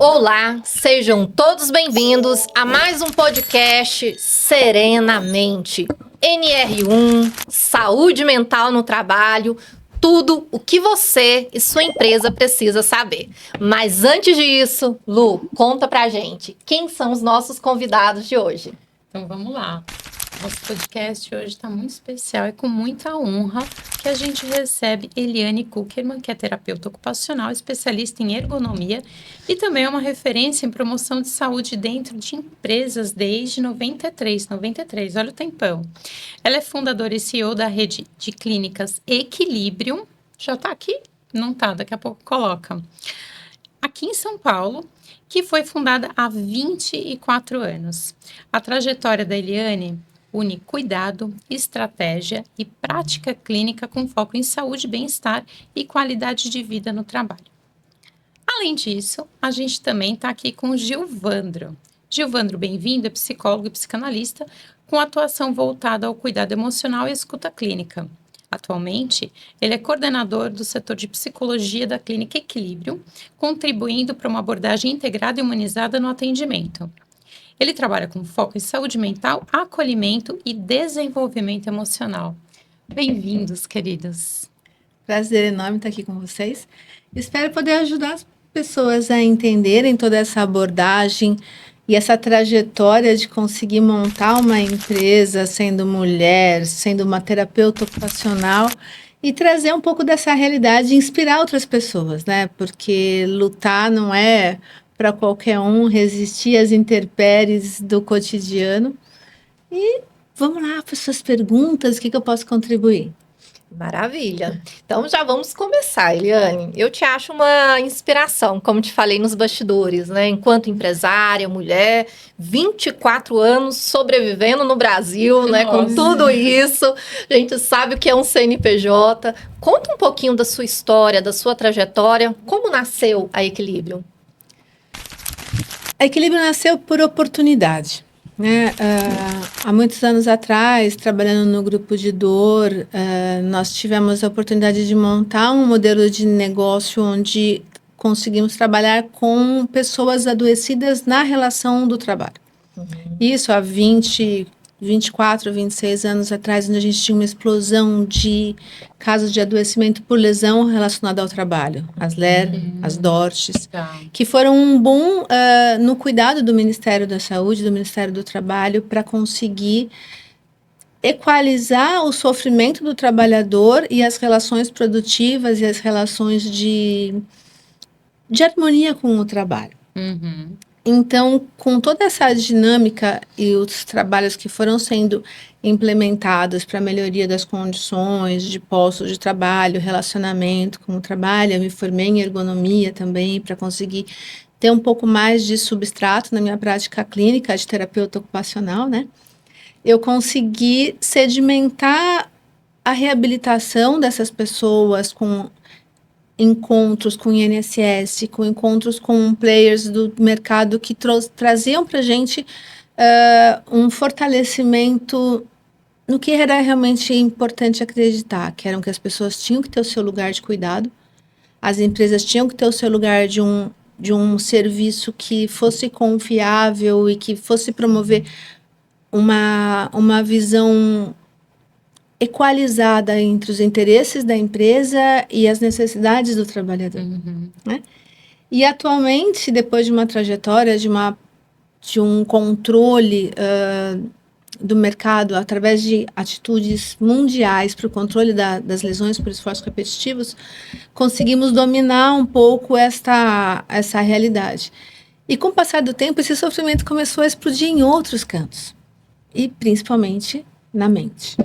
Olá, sejam todos bem-vindos a mais um podcast Serenamente. NR1, saúde mental no trabalho, tudo o que você e sua empresa precisa saber. Mas antes disso, Lu, conta pra gente, quem são os nossos convidados de hoje? Então vamos lá. Nosso podcast hoje está muito especial e com muita honra que a gente recebe Eliane Kuckerman, que é terapeuta ocupacional, especialista em ergonomia e também é uma referência em promoção de saúde dentro de empresas desde 93, olha o tempão. Ela é fundadora e CEO da rede de clínicas Equilibrium. Já está aqui? Não está, daqui a pouco coloca. Aqui em São Paulo, que foi fundada há 24 anos. A trajetória da Eliane une cuidado, estratégia e prática clínica com foco em saúde, bem-estar e qualidade de vida no trabalho. Além disso, a gente também está aqui com o Gilvandro. Gilvandro, bem-vindo, é psicólogo e psicanalista com atuação voltada ao cuidado emocional e escuta clínica. Atualmente, ele é coordenador do setor de psicologia da Clínica Equilibrium, contribuindo para uma abordagem integrada e humanizada no atendimento. Ele trabalha com foco em saúde mental, acolhimento e desenvolvimento emocional. Bem-vindos, queridos. Prazer enorme estar aqui com vocês. Espero poder ajudar as pessoas a entenderem toda essa abordagem e essa trajetória de conseguir montar uma empresa sendo mulher, sendo uma terapeuta ocupacional e trazer um pouco dessa realidade e inspirar outras pessoas, né? Porque lutar não é para qualquer um, resistir às intempéries do cotidiano. E vamos lá para suas perguntas, o que eu posso contribuir? Maravilha. Então já vamos começar, Eliane. Eu te acho uma inspiração, como te falei nos bastidores, né? Enquanto empresária, mulher, 24 anos sobrevivendo no Brasil, né? Com tudo isso, a gente sabe o que é um CNPJ. Conta um pouquinho da sua história, da sua trajetória, como nasceu a Equilibrium? A Equilibrium nasceu por oportunidade. Né? Há muitos anos atrás, trabalhando no grupo de dor, nós tivemos a oportunidade de montar um modelo de negócio onde conseguimos trabalhar com pessoas adoecidas na relação do trabalho. Isso há 24, 26 anos atrás, onde a gente tinha uma explosão de casos de adoecimento por lesão relacionada ao trabalho, as LER, as DORTs, que foram um boom no cuidado do Ministério da Saúde, do Ministério do Trabalho, para conseguir equalizar o sofrimento do trabalhador e as relações produtivas e as relações de harmonia com o trabalho. Então, com toda essa dinâmica e os trabalhos que foram sendo implementados para a melhoria das condições de postos de trabalho, relacionamento com o trabalho, eu me formei em ergonomia também para conseguir ter um pouco mais de substrato na minha prática clínica de terapeuta ocupacional, né? Eu consegui sedimentar a reabilitação dessas pessoas com encontros com o INSS, com encontros com players do mercado que traziam para a gente um fortalecimento no que era realmente importante acreditar, que eram que as pessoas tinham que ter o seu lugar de cuidado, as empresas tinham que ter o seu lugar de um serviço que fosse confiável e que fosse promover uma visão equalizada entre os interesses da empresa e as necessidades do trabalhador. Né? E atualmente, depois de uma trajetória de um controle do mercado através de atitudes mundiais para o controle das lesões por esforços repetitivos, conseguimos dominar um pouco essa realidade. E com o passar do tempo, esse sofrimento começou a explodir em outros cantos, e principalmente na mente.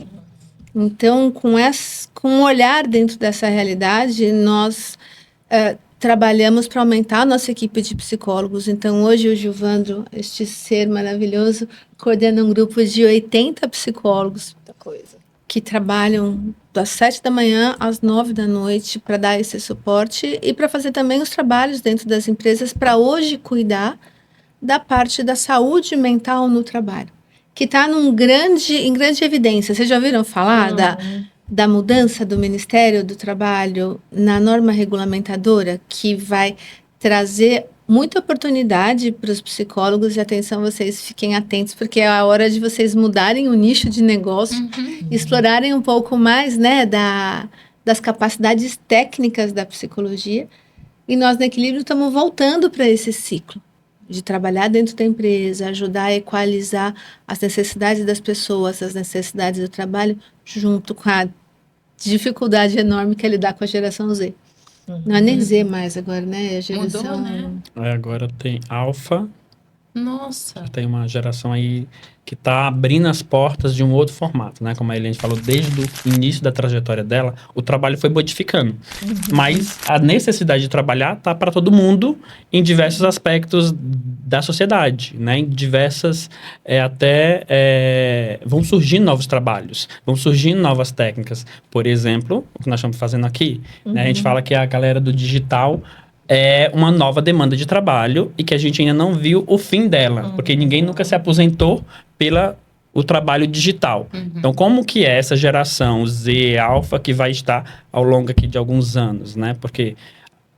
Então, com um olhar dentro dessa realidade, nós trabalhamos para aumentar a nossa equipe de psicólogos. Então, hoje o Gilvandro, este ser maravilhoso, coordena um grupo de 80 psicólogos que trabalham das 7 da manhã às 9 da noite para dar esse suporte e para fazer também os trabalhos dentro das empresas para hoje cuidar da parte da saúde mental no trabalho, que está em grande evidência. Vocês já ouviram falar da mudança do Ministério do Trabalho na norma regulamentadora, que vai trazer muita oportunidade para os psicólogos e atenção, vocês fiquem atentos, porque é a hora de vocês mudarem o nicho de negócio, explorarem um pouco mais, né, das capacidades técnicas da psicologia. E nós, no Equilíbrio, estamos voltando para esse ciclo de trabalhar dentro da empresa, ajudar a equalizar as necessidades das pessoas, as necessidades do trabalho, junto com a dificuldade enorme que é lidar com a geração Z. Não é nem Z mais agora, né? É a geração... Mudou, né? Agora tem Alpha. Nossa. Tem uma geração aí que está abrindo as portas de um outro formato, né? Como a Eliane falou, desde o início da trajetória dela, o trabalho foi modificando. Mas a necessidade de trabalhar tá para todo mundo em diversos aspectos da sociedade, né? Em diversas, vão surgindo novos trabalhos, vão surgindo novas técnicas. Por exemplo, o que nós estamos fazendo aqui, né? A gente fala que a galera do digital é uma nova demanda de trabalho e que a gente ainda não viu o fim dela, porque ninguém nunca se aposentou o trabalho digital. Então, como que é essa geração Z, Alpha, que vai estar ao longo aqui de alguns anos, né? Porque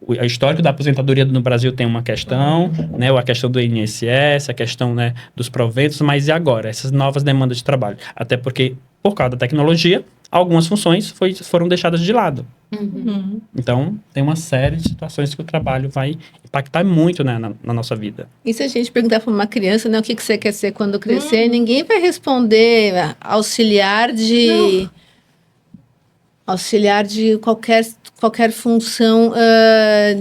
o histórico da aposentadoria no Brasil tem uma questão, né? A questão do INSS, a questão, né, dos proventos, mas e agora? Essas novas demandas de trabalho. Até porque, por causa da tecnologia, algumas funções foram deixadas de lado. Então, tem uma série de situações que o trabalho vai impactar muito, né, na nossa vida. E se a gente perguntar para uma criança, né, o que você quer ser quando crescer, ninguém vai responder auxiliar de qualquer função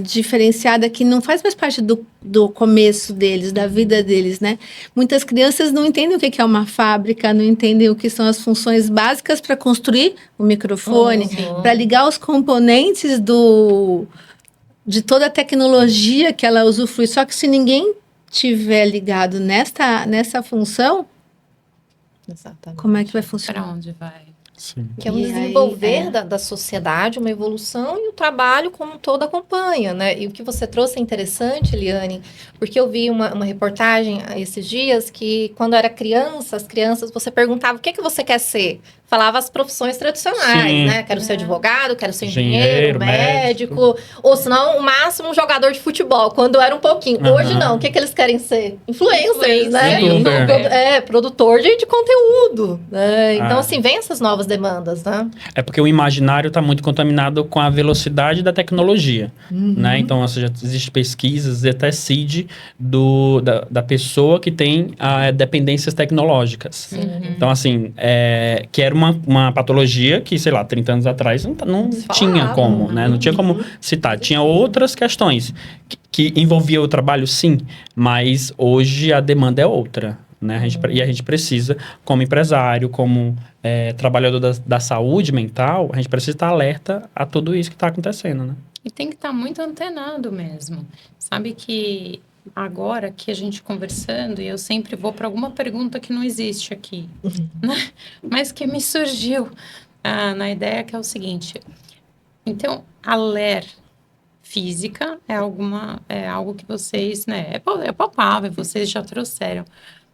diferenciada que não faz mais parte do começo deles, da vida deles, né? Muitas crianças não entendem o que é uma fábrica, não entendem o que são as funções básicas para construir o microfone, para ligar os componentes de toda a tecnologia que ela usufrui. Só que se ninguém tiver ligado nessa função, Exatamente. como é que vai funcionar? Para onde vai? Sim. Que é um E desenvolver aí, da sociedade, uma evolução, e o trabalho como um todo acompanha, né? E o que você trouxe é interessante, Eliane, porque eu vi uma reportagem esses dias que, quando era criança, as crianças, você perguntava o que você quer ser? Falava as profissões tradicionais, Sim. né? Quero ser advogado, quero ser Engenheiro, engenheiro, médico, ou senão, o máximo, um jogador de futebol, quando era um pouquinho. Hoje não, o que eles querem ser? Influencers, né? Youtuber. Produtor de conteúdo, né? Então, assim, vem essas novas demandas, né? É porque o imaginário está muito contaminado com a velocidade da tecnologia, né? Então, ou seja, existem pesquisas, até CID, da pessoa que tem dependências tecnológicas. Então, assim, que era uma patologia que, sei lá, 30 anos atrás não tinha como, né? Não tinha como citar. Tinha outras questões que envolviam o trabalho, sim, mas hoje a demanda é outra, né? E a gente precisa, como empresário, como trabalhador da saúde mental, a gente precisa estar alerta a tudo isso que está acontecendo, né? E tem que estar muito antenado mesmo. Sabe que agora que a gente conversando, e eu sempre vou para alguma pergunta que não existe aqui, né? Mas que me surgiu na ideia, que é o seguinte. Então, a LER física é algo que vocês, né, é palpável, vocês já trouxeram.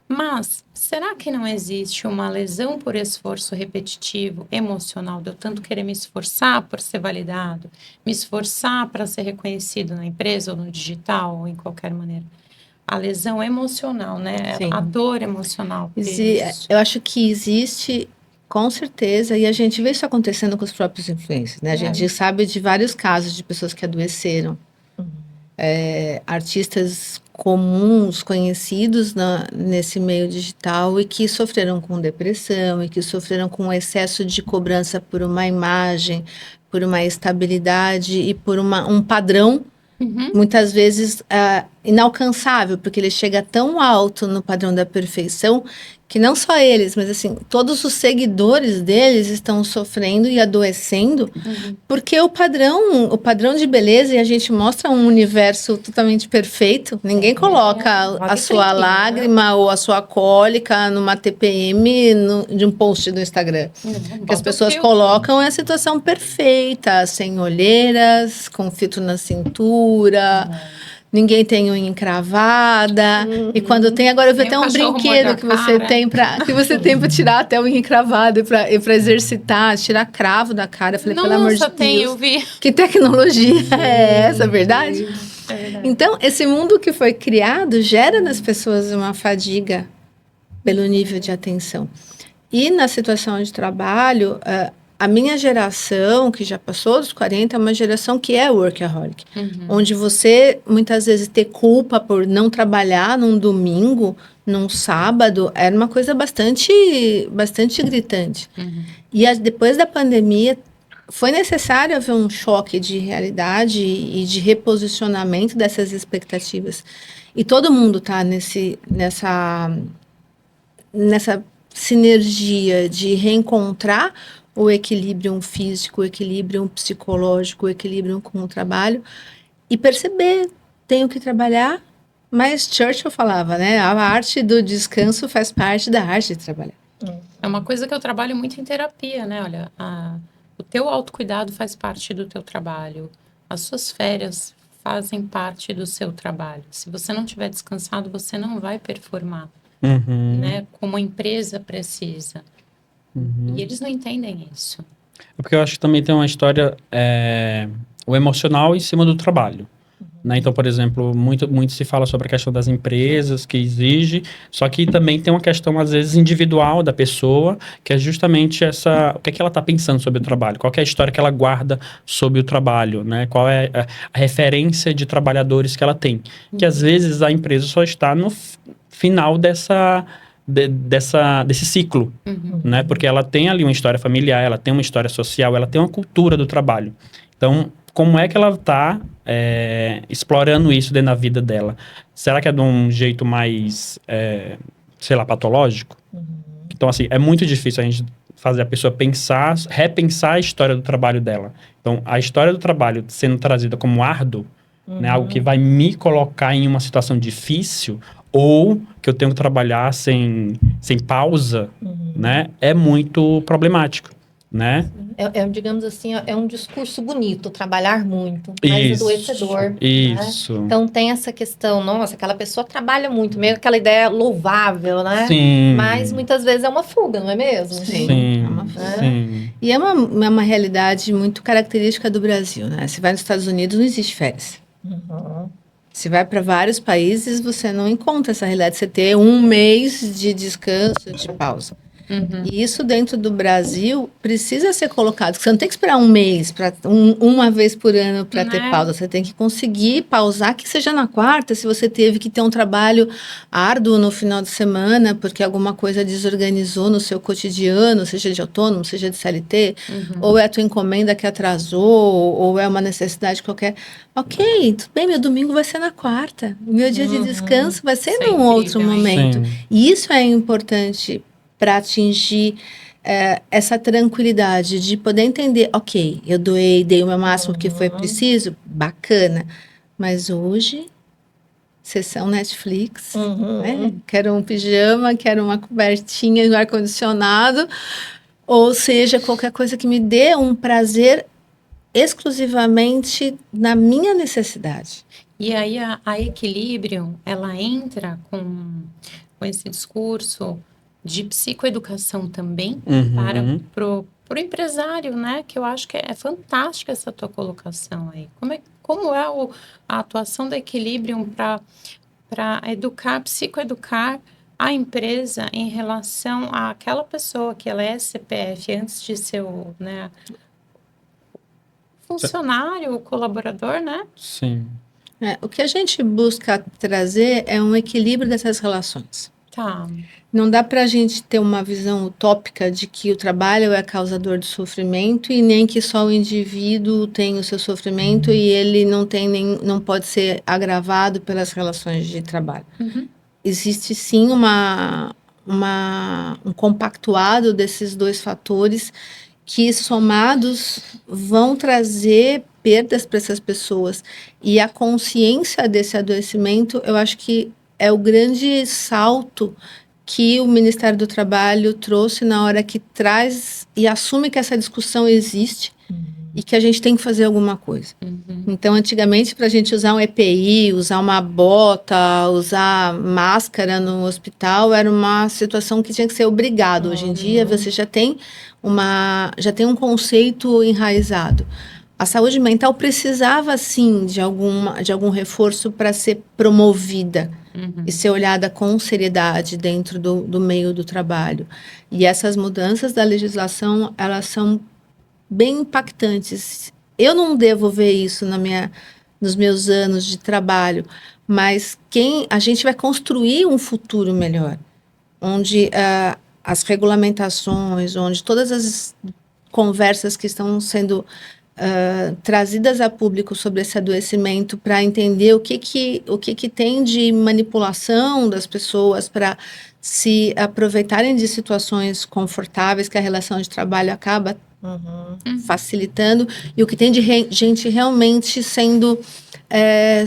Mas, será que não existe uma lesão por esforço repetitivo, emocional, de eu tanto querer me esforçar por ser validado, me esforçar para ser reconhecido na empresa, ou no digital, ou em qualquer maneira? A lesão emocional, né? Sim. A dor emocional. Eu acho que existe, com certeza, e a gente vê isso acontecendo com os próprios influencers, né? A gente sabe de vários casos de pessoas que adoeceram. Artistas comuns, conhecidos nesse meio digital, e que sofreram com depressão, e que sofreram com excesso de cobrança por uma imagem, por uma estabilidade e por um padrão, muitas vezes inalcançável, porque ele chega tão alto no padrão da perfeição que não só eles, mas assim, todos os seguidores deles estão sofrendo e adoecendo, porque o padrão de beleza, e a gente mostra um universo totalmente perfeito, ninguém coloca a sua lágrima ou a sua cólica numa TPM de um post do Instagram. O que as pessoas colocam é a situação perfeita, sem olheiras, com filtro na cintura, ninguém tem unha encravada. E quando tem, agora eu vi até um brinquedo que você tem para tirar até a unha encravada e para exercitar, tirar cravo da cara. Eu falei, pelo amor de Deus, eu vi. que tecnologia é essa, verdade? É verdade. Então, esse mundo que foi criado gera nas pessoas uma fadiga pelo nível de atenção. E na situação de trabalho, a minha geração, que já passou dos 40, é uma geração que é workaholic. Onde você, muitas vezes, ter culpa por não trabalhar num domingo, num sábado, era uma coisa bastante gritante. E depois da pandemia, foi necessário haver um choque de realidade e de reposicionamento dessas expectativas. E todo mundo está nessa sinergia de reencontrar o equilíbrio físico, o equilíbrio psicológico, o equilíbrio com o trabalho e perceber, tenho que trabalhar, mas Churchill falava, né? A arte do descanso faz parte da arte de trabalhar. É uma coisa que eu trabalho muito em terapia, né? Olha, o teu autocuidado faz parte do teu trabalho. As suas férias fazem parte do seu trabalho. Se você não estiver descansado, você não vai performar, né? Como a empresa precisa. E eles não entendem isso. É porque eu acho que também tem uma história, o emocional em cima do trabalho. Né? Então, por exemplo, muito se fala sobre a questão das empresas que exige, só que também tem uma questão, às vezes, individual da pessoa, que é justamente o que é que ela está pensando sobre o trabalho, qual que é a história que ela guarda sobre o trabalho, né? Qual é a referência de trabalhadores que ela tem. Que, às vezes, a empresa só está no final desse ciclo, né? Porque ela tem ali uma história familiar, ela tem uma história social, ela tem uma cultura do trabalho. Então, como é que ela está explorando isso dentro da vida dela? Será que é de um jeito mais, sei lá, patológico? Então, assim, é muito difícil a gente fazer a pessoa repensar a história do trabalho dela. Então, a história do trabalho sendo trazida como árduo, né, algo que vai me colocar em uma situação difícil, ou que eu tenho que trabalhar sem pausa, né, é muito problemático, né? Digamos assim, é um discurso bonito, trabalhar muito, mas adoecedor. Isso. Né? Então tem essa questão, nossa, aquela pessoa trabalha muito, meio aquela ideia louvável, né? Sim. Mas muitas vezes é uma fuga, não é mesmo? Sim. É uma fuga. Sim. E é uma realidade muito característica do Brasil, né? Você vai nos Estados Unidos, não existe férias. Você vai para vários países, você não encontra essa realidade. Você ter um mês de descanso, de pausa. E isso dentro do Brasil precisa ser colocado. Você não tem que esperar um mês, uma vez por ano para ter pausa. Você tem que conseguir pausar, que seja na quarta, se você teve que ter um trabalho árduo no final de semana, porque alguma coisa desorganizou no seu cotidiano, seja de autônomo, seja de CLT, ou é a tua encomenda que atrasou, ou é uma necessidade qualquer. Ok, tudo bem, meu domingo vai ser na quarta. Meu dia de descanso vai ser num outro momento. E isso é importante para atingir essa tranquilidade de poder entender, ok, eu dei o meu máximo que foi preciso, bacana, mas hoje, sessão Netflix, né? Quero um pijama, quero uma cobertinha no ar-condicionado, ou seja, qualquer coisa que me dê um prazer exclusivamente na minha necessidade. E aí a Equilibrium, ela entra com esse discurso de psicoeducação também para o empresário, né? Que eu acho que é fantástica essa tua colocação aí. Como é a atuação da Equilibrium para psicoeducar a empresa em relação àquela pessoa que ela é CPF antes de ser o, né, funcionário, o colaborador, né? Sim. O que a gente busca trazer é um equilíbrio dessas relações. Tá. Não dá para a gente ter uma visão utópica de que o trabalho é causador de sofrimento e nem que só o indivíduo tem o seu sofrimento e ele não pode ser agravado pelas relações de trabalho. Existe sim um compactuado desses dois fatores que somados vão trazer perdas para essas pessoas. E a consciência desse adoecimento, eu acho que é o grande salto que o Ministério do Trabalho trouxe na hora que traz e assume que essa discussão existe e que a gente tem que fazer alguma coisa. Então, antigamente, para a gente usar um EPI, usar uma bota, usar máscara no hospital, era uma situação que tinha que ser obrigado. Hoje em dia, você já tem um conceito enraizado. A saúde mental precisava, sim, de algum reforço para ser promovida e ser olhada com seriedade dentro do meio do trabalho. E essas mudanças da legislação, elas são bem impactantes. Eu não devo ver isso nos meus anos de trabalho, mas a gente vai construir um futuro melhor, onde as regulamentações, onde todas as conversas que estão sendo trazidas a público sobre esse adoecimento, para entender o que tem de manipulação das pessoas para se aproveitarem de situações confortáveis que a relação de trabalho acaba facilitando, e o que tem de gente realmente sendo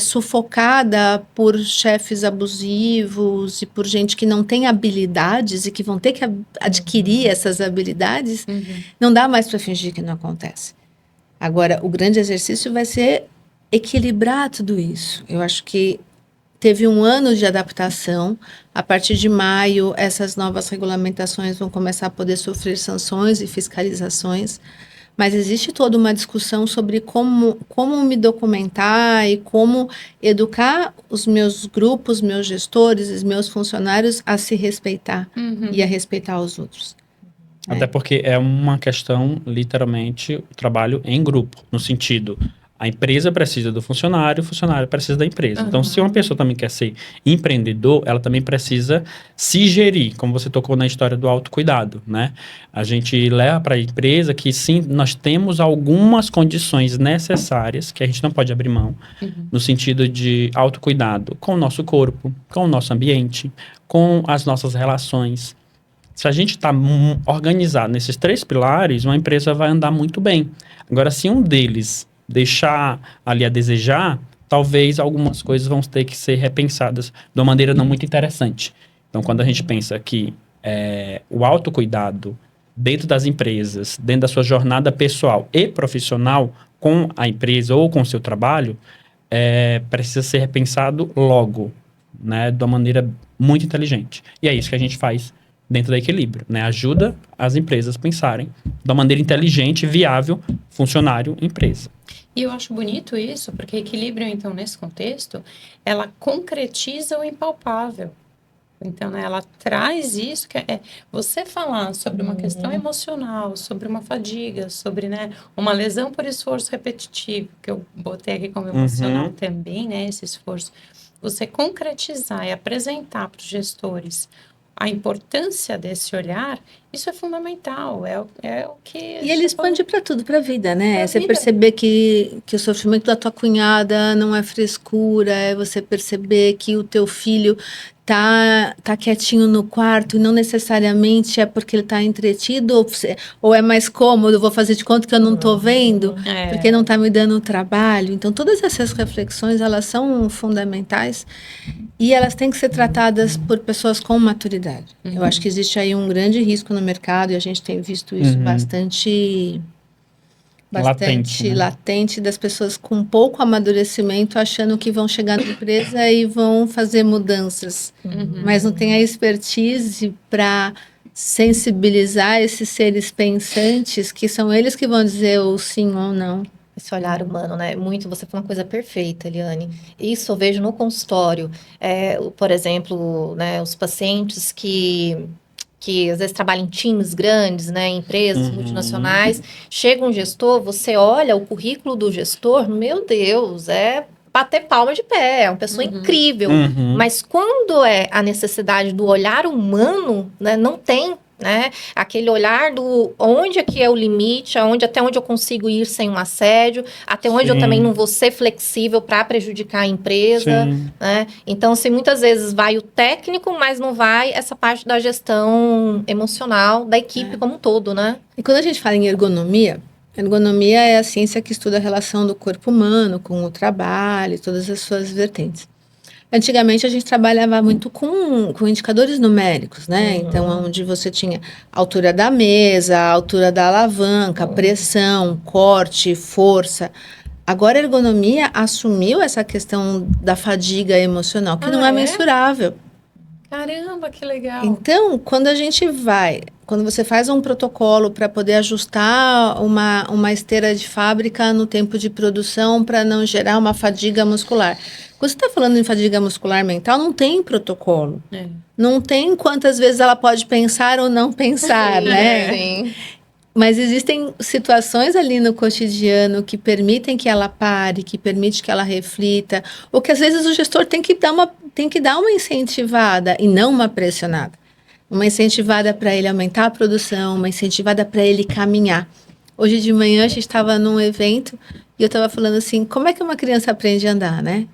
sufocada por chefes abusivos e por gente que não tem habilidades e que vão ter que adquirir essas habilidades. Não dá mais para fingir que não acontece. Agora, o grande exercício vai ser equilibrar tudo isso. Eu acho que teve um ano de adaptação. A partir de maio, essas novas regulamentações vão começar a poder sofrer sanções e fiscalizações. Mas existe toda uma discussão sobre como me documentar e como educar os meus grupos, meus gestores, os meus funcionários a se respeitar e a respeitar os outros. Até porque é uma questão, literalmente, o trabalho em grupo, no sentido, a empresa precisa do funcionário, o funcionário precisa da empresa. Então, se uma pessoa também quer ser empreendedor, ela também precisa se gerir, como você tocou na história do autocuidado, né? A gente leva para a empresa que, sim, nós temos algumas condições necessárias, que a gente não pode abrir mão, no sentido de autocuidado com o nosso corpo, com o nosso ambiente, com as nossas relações. Se a gente está organizado nesses 3 pilares, uma empresa vai andar muito bem. Agora, se um deles deixar ali a desejar, talvez algumas coisas vão ter que ser repensadas de uma maneira não muito interessante. Então, quando a gente pensa que o autocuidado dentro das empresas, dentro da sua jornada pessoal e profissional com a empresa ou com o seu trabalho, precisa ser repensado logo, né, de uma maneira muito inteligente. E é isso que a gente faz dentro do equilíbrio, né? Ajuda as empresas a pensarem de uma maneira inteligente, viável, funcionário-empresa. E eu acho bonito isso, porque equilíbrio, então, nesse contexto, ela concretiza o impalpável. Então, né, ela traz isso, que é você falar sobre uma questão emocional, sobre uma fadiga, sobre, né, uma lesão por esforço repetitivo, que eu botei aqui como emocional também, né, esse esforço. Você concretizar e apresentar para os gestores a importância desse olhar, isso é fundamental, é o que... E ele expande para tudo, para a vida, né? Você perceber que o sofrimento da tua cunhada não é frescura, é você perceber que o teu filho tá quietinho no quarto e não necessariamente é porque ele tá entretido ou é mais cômodo, vou fazer de conta que eu não tô vendo, porque não tá me dando trabalho. Então, todas essas reflexões, elas são fundamentais e elas têm que ser tratadas por pessoas com maturidade. Eu acho que existe aí um grande risco no mercado e a gente tem visto isso bastante latente das pessoas com pouco amadurecimento achando que vão chegar na empresa e vão fazer mudanças, mas não tem a expertise para sensibilizar esses seres pensantes, que são eles que vão dizer o sim ou não. Esse olhar humano, né? Você foi uma coisa perfeita, Eliane. Isso eu vejo no consultório. Por exemplo, né, os pacientes que às vezes trabalham em times grandes, né, em empresas multinacionais, chega um gestor, você olha o currículo do gestor, meu Deus, é bater palma de pé, é uma pessoa incrível, mas quando é a necessidade do olhar humano, né, não tem, né, aquele olhar do onde aqui é o limite, até onde eu consigo ir sem um assédio, até onde eu também não vou ser flexível para prejudicar a empresa, né? Então, assim, muitas vezes vai o técnico, mas não vai essa parte da gestão emocional da equipe como um todo, né? E quando a gente fala em ergonomia é a ciência que estuda a relação do corpo humano com o trabalho, todas as suas vertentes. Antigamente a gente trabalhava muito com indicadores numéricos, né? Então, onde você tinha a altura da mesa, a altura da alavanca, pressão, corte, força. Agora a ergonomia assumiu essa questão da fadiga emocional, que não é mensurável. Caramba, que legal. Então, quando você faz um protocolo para poder ajustar uma esteira de fábrica no tempo de produção para não gerar uma fadiga muscular. Quando você está falando em fadiga muscular mental, não tem protocolo. Não tem quantas vezes ela pode pensar ou não pensar, né? Sim. Mas existem situações ali no cotidiano que permitem que ela pare, que permite que ela reflita, ou que às vezes o gestor tem que dar uma incentivada e não uma pressionada. Uma incentivada para ele aumentar a produção, uma incentivada para ele caminhar. Hoje de manhã a gente estava num evento e eu estava falando assim, como é que uma criança aprende a andar, né?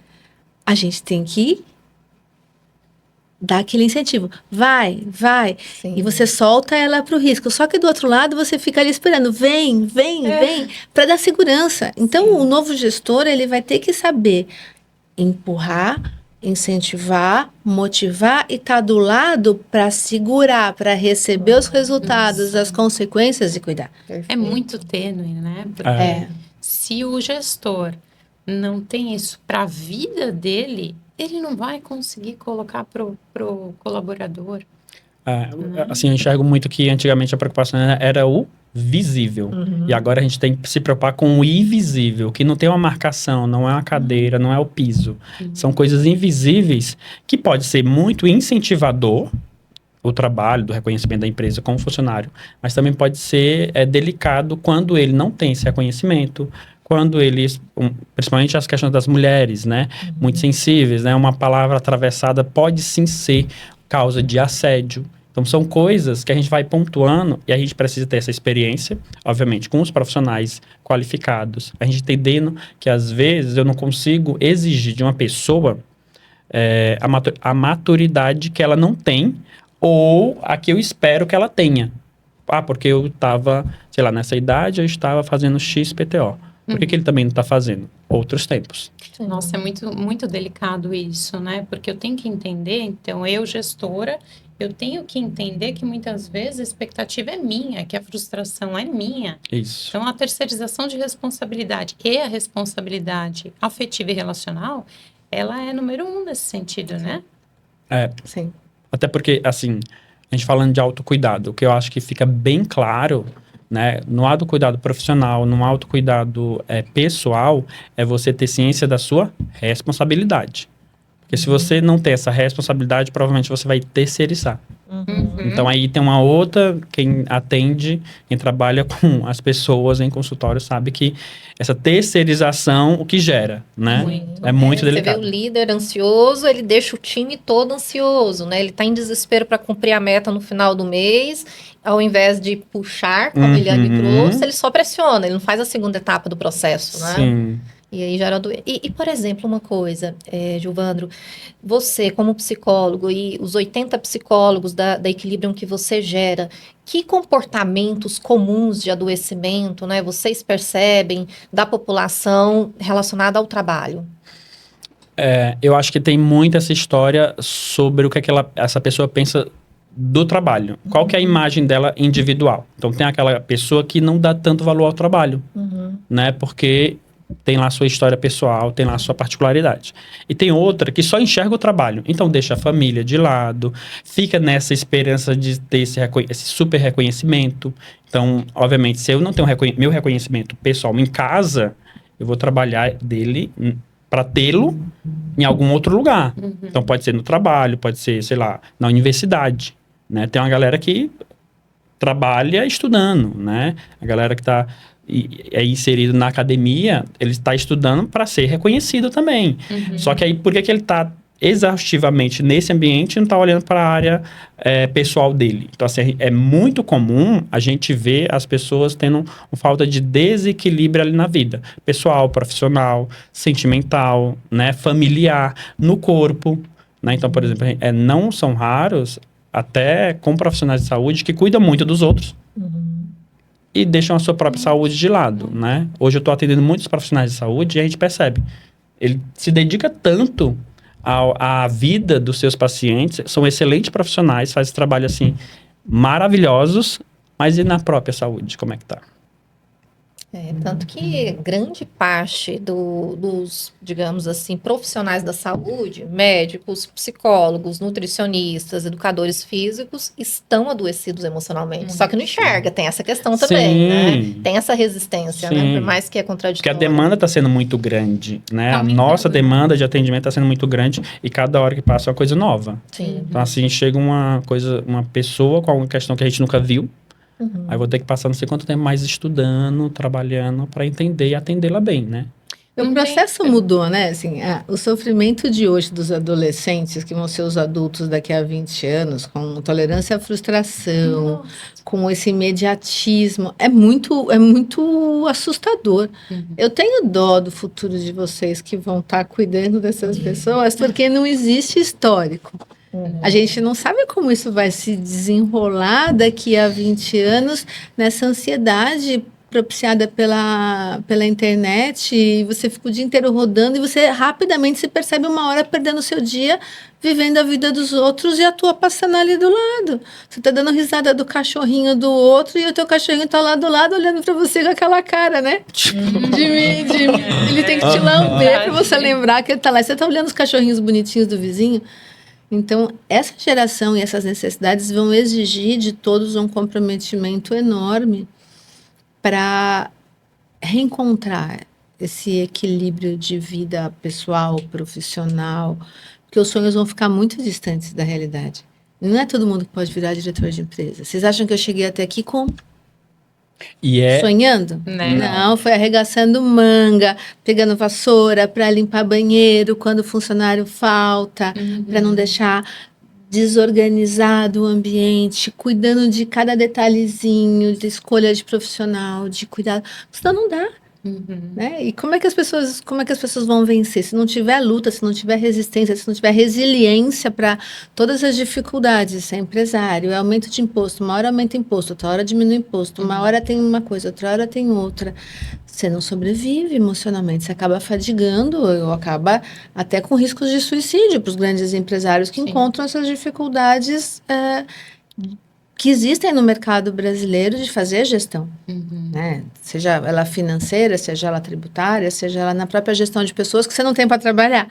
A gente tem que dar aquele incentivo. Vai. Sim. E você solta ela para o risco. Só que do outro lado você fica ali esperando. Vem, para dar segurança. Então, o novo gestor, ele vai ter que saber empurrar, incentivar, motivar e estar do lado para segurar, para receber os resultados, as consequências e cuidar. É muito tênue, né? Porque se o gestor não tem isso para a vida dele, ele não vai conseguir colocar pro colaborador. Assim, eu enxergo muito que antigamente a preocupação era o visível. E agora a gente tem que se preocupar com o invisível, que não tem uma marcação, não é uma cadeira, não é o piso. São coisas invisíveis que pode ser muito incentivador o trabalho, do reconhecimento da empresa como funcionário, mas também pode ser delicado quando ele não tem esse reconhecimento, quando eles, principalmente as questões das mulheres, né, muito sensíveis, né, uma palavra atravessada pode sim ser causa de assédio. Então, são coisas que a gente vai pontuando e a gente precisa ter essa experiência, obviamente, com os profissionais qualificados. A gente entendendo que, às vezes, eu não consigo exigir de uma pessoa a maturidade que ela não tem ou a que eu espero que ela tenha. Porque eu estava, sei lá, nessa idade, eu estava fazendo XPTO. Por que ele também não está fazendo? Outros tempos. Nossa, é muito, muito delicado isso, né? Porque eu tenho que entender, então, eu, gestora, eu tenho que entender que muitas vezes a expectativa é minha, que a frustração é minha. Isso. Então, a terceirização de responsabilidade e a responsabilidade afetiva e relacional, ela é número 1 nesse sentido, né? Sim. Até porque, assim, a gente falando de autocuidado, o que eu acho que fica bem claro, né, no autocuidado profissional, no autocuidado pessoal, é você ter ciência da sua responsabilidade. Porque se você não tem essa responsabilidade, provavelmente você vai terceirizar. Então, aí tem uma outra, quem atende, quem trabalha com as pessoas em consultório, sabe que essa terceirização, o que gera, né? É muito delicado. Você vê o líder ansioso, ele deixa o time todo ansioso, né? Ele está em desespero para cumprir a meta no final do mês, ao invés de puxar, como a Eliane trouxe, ele só pressiona, ele não faz a segunda etapa do processo, né? Sim. E aí gera doença. E, por exemplo, uma coisa, Gilvandro, você como psicólogo e os 80 psicólogos da Equilibrium que você gera, que comportamentos comuns de adoecimento, né, vocês percebem da população relacionada ao trabalho? Eu acho que tem muito essa história sobre o que essa pessoa pensa do trabalho. Qual que é a imagem dela individual? Então, tem aquela pessoa que não dá tanto valor ao trabalho, né, porque tem lá a sua história pessoal, tem lá a sua particularidade. E tem outra que só enxerga o trabalho. Então, deixa a família de lado, fica nessa esperança de ter esse super reconhecimento. Então, obviamente, se eu não tenho meu reconhecimento pessoal em casa, eu vou trabalhar dele para tê-lo em algum outro lugar. Então, pode ser no trabalho, pode ser, sei lá, na universidade, né? Tem uma galera que trabalha estudando, né? A galera que está inserido na academia, ele está estudando para ser reconhecido também. Só que aí, por que ele está exaustivamente nesse ambiente e não está olhando para a área pessoal dele? Então, assim, é muito comum a gente ver as pessoas tendo uma falta de desequilíbrio ali na vida. Pessoal, profissional, sentimental, né, familiar, no corpo, né? Então, por exemplo, não são raros, até com profissionais de saúde, que cuidam muito dos outros. E deixam a sua própria saúde de lado, né? Hoje eu estou atendendo muitos profissionais de saúde e a gente percebe. Ele se dedica tanto à vida dos seus pacientes, são excelentes profissionais, fazem trabalho, assim, maravilhosos, mas e na própria saúde, como é que tá? Tanto que grande parte dos, digamos assim, profissionais da saúde, médicos, psicólogos, nutricionistas, educadores físicos, estão adoecidos emocionalmente. Só que não enxerga, tem essa questão também, né? Tem essa resistência, né? Por mais que é contraditório. Porque a demanda está sendo muito grande, né? Tá a nossa demanda de atendimento está sendo muito grande e cada hora que passa é uma coisa nova. Sim. Então, assim, chega uma pessoa com alguma questão que a gente nunca viu, aí vou ter que passar não sei quanto tempo mais estudando, trabalhando para entender e atendê-la bem, né? O processo mudou, né? Assim, o sofrimento de hoje dos adolescentes, que vão ser os adultos daqui a 20 anos, com tolerância à frustração, com esse imediatismo, é muito assustador. Eu tenho dó do futuro de vocês que vão estar cuidando dessas pessoas, porque não existe histórico. A gente não sabe como isso vai se desenrolar daqui a 20 anos, nessa ansiedade propiciada pela internet, e você fica o dia inteiro rodando e você rapidamente se percebe uma hora perdendo o seu dia vivendo a vida dos outros e a tua passando ali do lado. Você tá dando risada do cachorrinho do outro e o teu cachorrinho tá lá do lado olhando para você com aquela cara, né? Ele tem que te lamber para você lembrar que ele tá lá. Você tá olhando os cachorrinhos bonitinhos do vizinho. Então, essa geração e essas necessidades vão exigir de todos um comprometimento enorme para reencontrar esse equilíbrio de vida pessoal, profissional, porque os sonhos vão ficar muito distantes da realidade. Não é todo mundo que pode virar diretor de empresa. Vocês acham que eu cheguei até aqui como? Sonhando? Não, foi arregaçando manga, pegando vassoura para limpar banheiro quando o funcionário falta, para não deixar desorganizado o ambiente, cuidando de cada detalhezinho, de escolha de profissional, de cuidado. Senão não dá. Né? E como é que as pessoas vão vencer? Se não tiver luta, se não tiver resistência, se não tiver resiliência para todas as dificuldades, se é empresário, é aumento de imposto, uma hora aumenta imposto, outra hora diminui imposto, uma hora tem uma coisa, outra hora tem outra. Você não sobrevive emocionalmente, você acaba fadigando, ou acaba até com riscos de suicídio para os grandes empresários que encontram essas dificuldades que existem no mercado brasileiro de fazer gestão, né? Seja ela financeira, seja ela tributária, seja ela na própria gestão de pessoas que você não tem para trabalhar.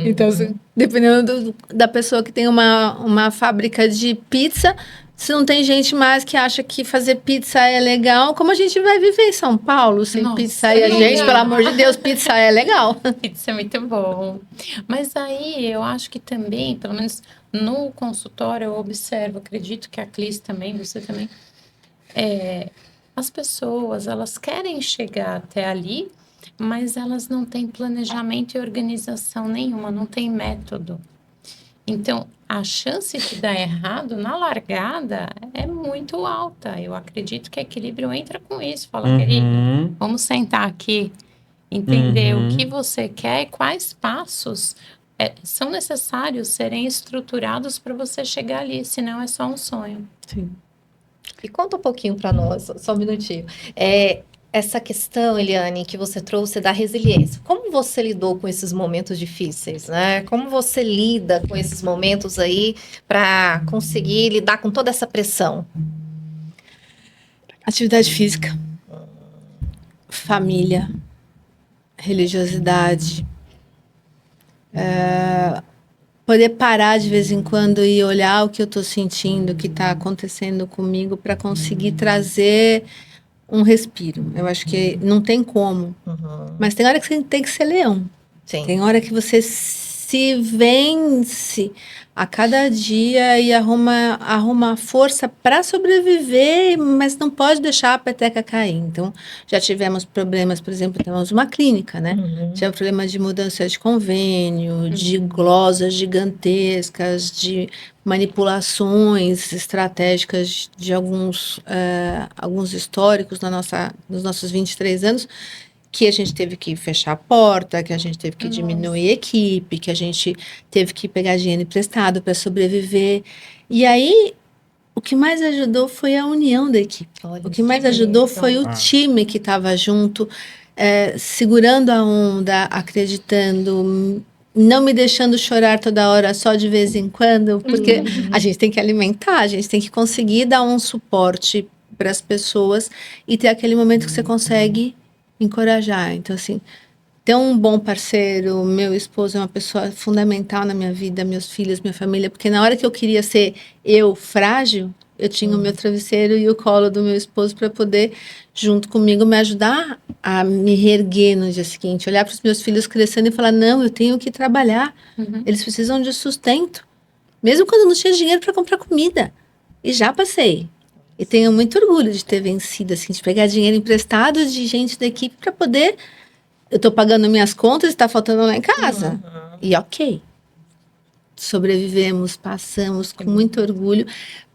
Então, dependendo da pessoa que tem uma fábrica de pizza, se não tem gente mais que acha que fazer pizza é legal, como a gente vai viver em São Paulo sem pizza? E a gente, pelo amor de Deus, pizza é legal. Pizza é muito bom. Mas aí eu acho que também, pelo menos no consultório, eu observo, acredito que a Clis também, você também, as pessoas, elas querem chegar até ali, mas elas não têm planejamento e organização nenhuma, não tem método. Então, a chance de dar errado na largada é muito alta. Eu acredito que equilíbrio entra com isso. Fala, querido, vamos sentar aqui, entender o que você quer e quais passos são necessários serem estruturados para você chegar ali, senão é só um sonho. Sim. E conta um pouquinho para nós, só um minutinho. Essa questão, Eliane, que você trouxe da resiliência. Como você lidou com esses momentos difíceis, né? Como você lida com esses momentos aí para conseguir lidar com toda essa pressão? Atividade física, família, religiosidade, poder parar de vez em quando e olhar o que eu estou sentindo, o que está acontecendo comigo, para conseguir trazer um respiro. Eu acho que não tem como. Mas tem hora que você tem que ser leão. Sim. Tem hora que você se vence a cada dia e arruma força para sobreviver, mas não pode deixar a peteca cair. Então, já tivemos problemas, por exemplo, temos uma clínica, né? Tivemos problemas de mudança de convênio, de glosas gigantescas, de manipulações estratégicas de alguns históricos nos nossos 23 anos, que a gente teve que fechar a porta, que a gente teve que diminuir a equipe, que a gente teve que pegar dinheiro emprestado para sobreviver. E aí, o que mais ajudou foi a união da equipe. O que mais ajudou foi o time que estava junto, segurando a onda, acreditando, não me deixando chorar toda hora, só de vez em quando, porque a gente tem que alimentar, a gente tem que conseguir dar um suporte para as pessoas e ter aquele momento que você consegue encorajar. Então, assim, ter um bom parceiro, meu esposo é uma pessoa fundamental na minha vida, meus filhos, minha família, porque na hora que eu queria ser eu frágil, eu tinha o meu travesseiro e o colo do meu esposo para poder, junto comigo, me ajudar a me reerguer no dia seguinte, olhar para os meus filhos crescendo e falar, não, eu tenho que trabalhar, eles precisam de sustento, mesmo quando não tinha dinheiro para comprar comida. E já passei. E tenho muito orgulho de ter vencido, assim, de pegar dinheiro emprestado de gente da equipe para poder... Eu estou pagando minhas contas e está faltando lá em casa. E ok. Sobrevivemos, passamos com muito orgulho.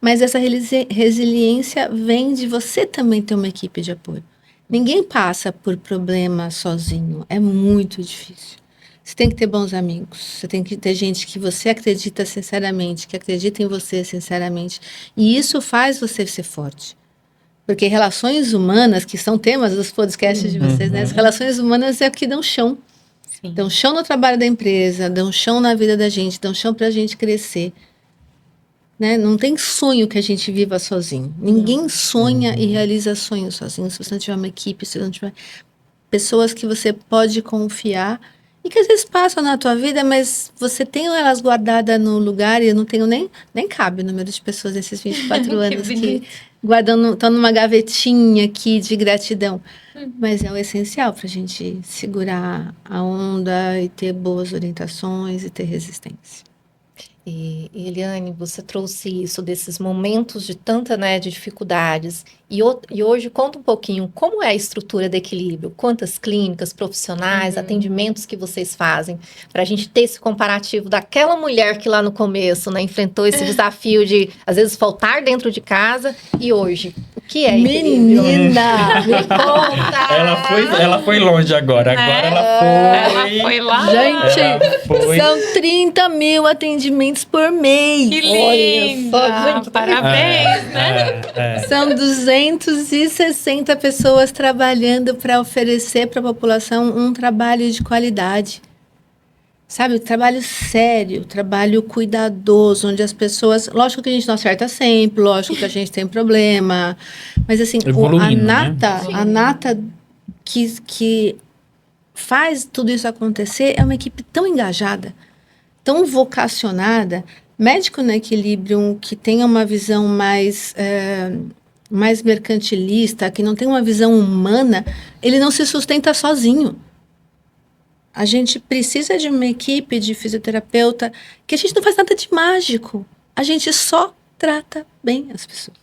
Mas essa resiliência vem de você também ter uma equipe de apoio. Ninguém passa por problema sozinho. É muito difícil. Você tem que ter bons amigos. Você tem que ter gente que você acredita sinceramente, que acredita em você sinceramente. E isso faz você ser forte. Porque relações humanas, que são temas dos podcasts de vocês, né? As relações humanas é o que dão chão. Sim. Dão chão no trabalho da empresa, dão chão na vida da gente, dão chão para a gente crescer. Né? Não tem sonho que a gente viva sozinho. Ninguém sonha e realiza sonhos sozinho. Se você não tiver uma equipe, se você não tiver pessoas que você pode confiar e que às vezes passam na tua vida, mas você tem elas guardadas no lugar e eu não tenho nem cabe o número de pessoas nesses 24 anos que guardando, estão numa gavetinha aqui de gratidão. Mas é o essencial para a gente segurar a onda e ter boas orientações e ter resistência. E Eliane, você trouxe isso desses momentos de tanta, né, de dificuldades. E hoje conta um pouquinho como é a estrutura de equilíbrio, quantas clínicas, profissionais, atendimentos que vocês fazem, para a gente ter esse comparativo daquela mulher que lá no começo, né, enfrentou esse desafio de, às vezes, faltar dentro de casa e hoje. O que é equilíbrio? Menina! Me conta! Ela foi longe agora. Agora Ela foi lá. Gente, Ela foi. são 30 mil atendimentos por mês. Que Olha linda! só, gente, Parabéns, né? São 260 pessoas trabalhando para oferecer para a população um trabalho de qualidade. Sabe, trabalho sério, trabalho cuidadoso, onde as pessoas... Lógico que a gente não acerta sempre, lógico que a gente tem problema, mas assim, a nata que faz tudo isso acontecer é uma equipe tão engajada, tão vocacionada, médico no equilíbrio, que tenha uma visão mais mercantilista, que não tem uma visão humana, ele não se sustenta sozinho. A gente precisa de uma equipe de fisioterapeuta que a gente não faz nada de mágico. A gente só trata bem as pessoas.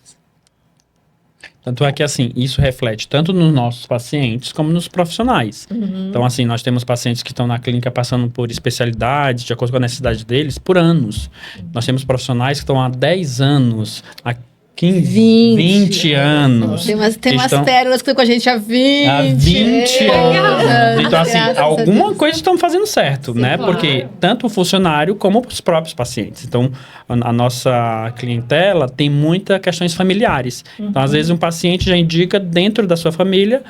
Tanto é que, assim, isso reflete tanto nos nossos pacientes como nos profissionais. Então, assim, nós temos pacientes que estão na clínica passando por especialidades, de acordo com a necessidade deles, por anos. Nós temos profissionais que estão há 10 anos, há 15, 20 anos. Tem umas pérolas que estão com a gente há 20 anos. Então, assim, Graças alguma coisa estão fazendo certo, Sim, né? claro. Porque tanto o funcionário como os próprios pacientes. Então, a nossa clientela tem muitas questões familiares. Então, às vezes, um paciente já indica dentro da sua família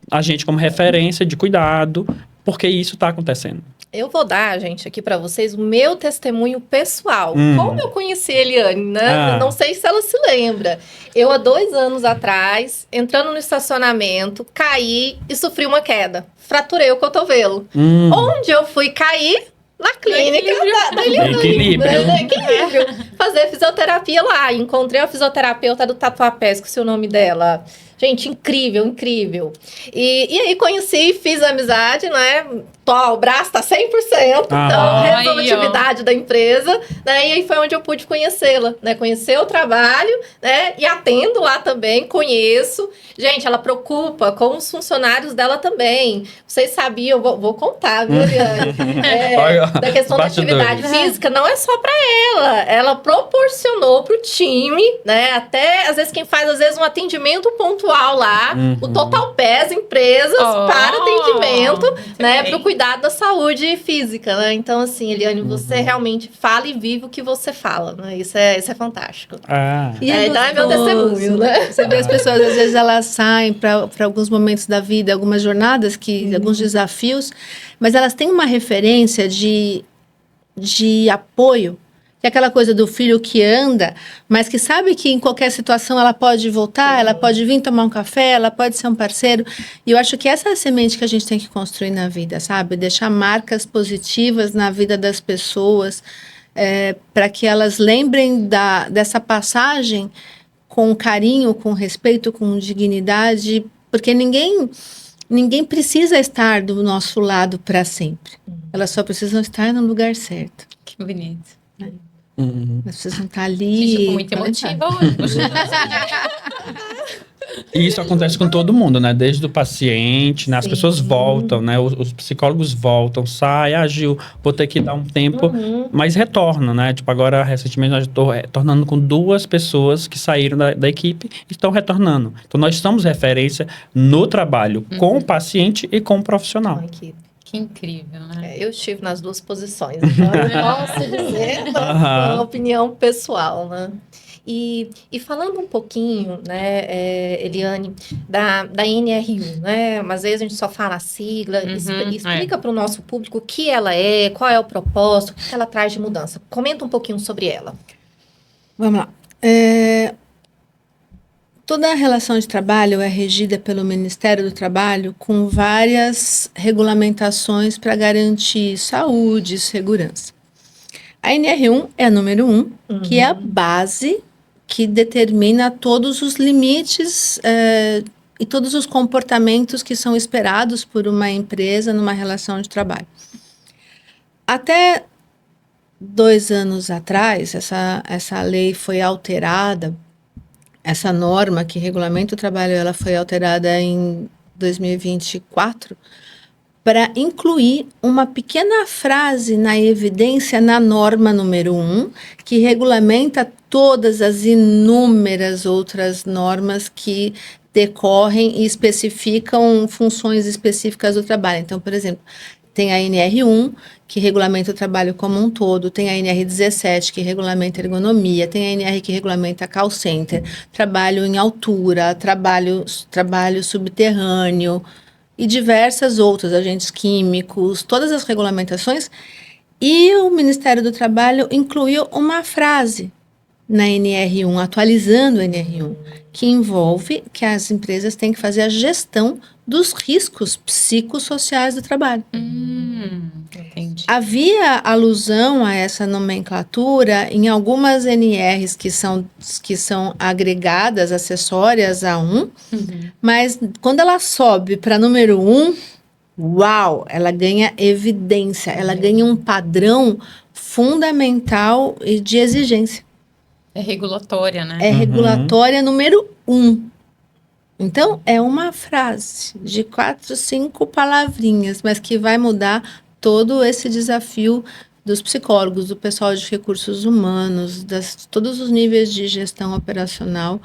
a gente como referência de cuidado, porque isso está acontecendo. Eu vou dar, gente, aqui para vocês o meu testemunho pessoal. Como eu conheci a Eliane, né? Não sei se ela se lembra. Eu, há 2 anos atrás, entrando no estacionamento, caí e sofri uma queda. Fraturei o cotovelo. Onde eu fui cair? Na clínica da Eliane. Equilíbrio. Fazer fisioterapia lá. Encontrei a fisioterapeuta do Tatuapé, esqueci o nome dela. Gente, incrível, incrível. E aí conheci, fiz amizade, né? O braço tá 100%, então resolutividade da empresa, né? E aí foi onde eu pude conhecê-la, né? Conhecer o trabalho, né? E atendo lá também, conheço. Gente, ela preocupa com os funcionários dela também. Vocês sabiam, vou contar, viu, Eliane? Da questão da atividade física, não é só para ela proporcionou pro time, né? Até, às vezes, quem faz, às vezes, um atendimento pontual lá, o Total Pés Empresas para atendimento, né? Pro cuidado da saúde física, né? Então, assim, Eliane, você realmente fala e vive o que você fala, né? Isso é fantástico. Então é meu testemunho, né? Você vê as pessoas, às vezes, elas saem para alguns momentos da vida, algumas jornadas, alguns desafios, mas elas têm uma referência de apoio Que é aquela coisa do filho que anda, mas que sabe que em qualquer situação ela pode voltar, ela pode vir tomar um café, ela pode ser um parceiro. E eu acho que essa é a semente que a gente tem que construir na vida, sabe? Deixar marcas positivas na vida das pessoas, para que elas lembrem dessa passagem com carinho, com respeito, com dignidade, porque ninguém precisa estar do nosso lado para sempre. Elas só precisam estar no lugar certo. Que bonito. Elas precisam estar ali. Gente, eu tô muito emotiva hoje. E isso acontece com todo mundo, né? Desde o paciente, né? As pessoas voltam, né? Os psicólogos voltam, saem, Gil, vou ter que dar um tempo, mas retornam, né? Tipo, agora, recentemente, nós estou retornando com 2 pessoas que saíram da equipe e estão retornando. Então, nós somos referência no trabalho com o paciente e com o profissional. Que incrível, né? Eu estive nas 2 posições, então eu posso dizer uma opinião pessoal, né? E falando um pouquinho, né, Eliane, da NR1, né? Mas às vezes a gente só fala a sigla, explica para o nosso público o que ela é, qual é o propósito, o que ela traz de mudança. Comenta um pouquinho sobre ela. Vamos lá. Toda a relação de trabalho é regida pelo Ministério do Trabalho com várias regulamentações para garantir saúde e segurança. A NR1 é a número 1, que é a base que determina todos os limites e todos os comportamentos que são esperados por uma empresa numa relação de trabalho. Até 2 anos atrás, essa lei foi alterada. Essa norma que regulamenta o trabalho, ela foi alterada em 2024 para incluir uma pequena frase na evidência na norma número 1, que regulamenta todas as inúmeras outras normas que decorrem e especificam funções específicas do trabalho. Então, por exemplo, tem a NR1, que regulamenta o trabalho como um todo, tem a NR17, que regulamenta a ergonomia, tem a NR que regulamenta call center, trabalho em altura, trabalho subterrâneo e diversas outras, agentes químicos, todas as regulamentações. E o Ministério do Trabalho incluiu uma frase na NR1, atualizando a NR1, que envolve que as empresas têm que fazer a gestão dos riscos psicossociais do trabalho. Entendi. Havia alusão a essa nomenclatura em algumas NRs que são agregadas, acessórias a 1, mas quando ela sobe para número 1, uau, ela ganha evidência, ela ganha um padrão fundamental e de exigência. É regulatória, né? É regulatória número 1. Então, é uma frase de 4, 5 palavrinhas, mas que vai mudar todo esse desafio dos psicólogos, do pessoal de recursos humanos, todos os níveis de gestão operacional,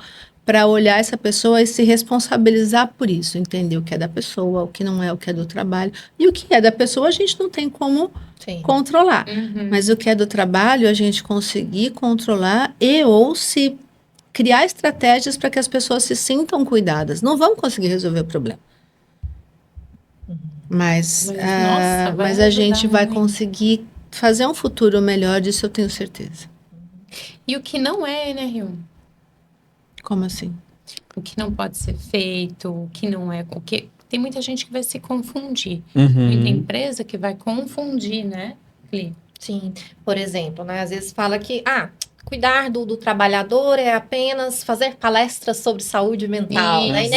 para olhar essa pessoa e se responsabilizar por isso, entender o que é da pessoa, o que não é, o que é do trabalho. E o que é da pessoa a gente não tem como controlar. Mas o que é do trabalho a gente conseguir controlar ou se criar estratégias para que as pessoas se sintam cuidadas. Não vamos conseguir resolver o problema. Mas a gente vai conseguir fazer um futuro melhor, disso eu tenho certeza. E o que não é NR1? Como assim? O que não pode ser feito, o que não é... Tem muita gente que vai se confundir. Muita empresa que vai confundir, né, Cli? Sim. Por exemplo, né, às vezes fala que... cuidar do trabalhador é apenas fazer palestras sobre saúde mental. Né?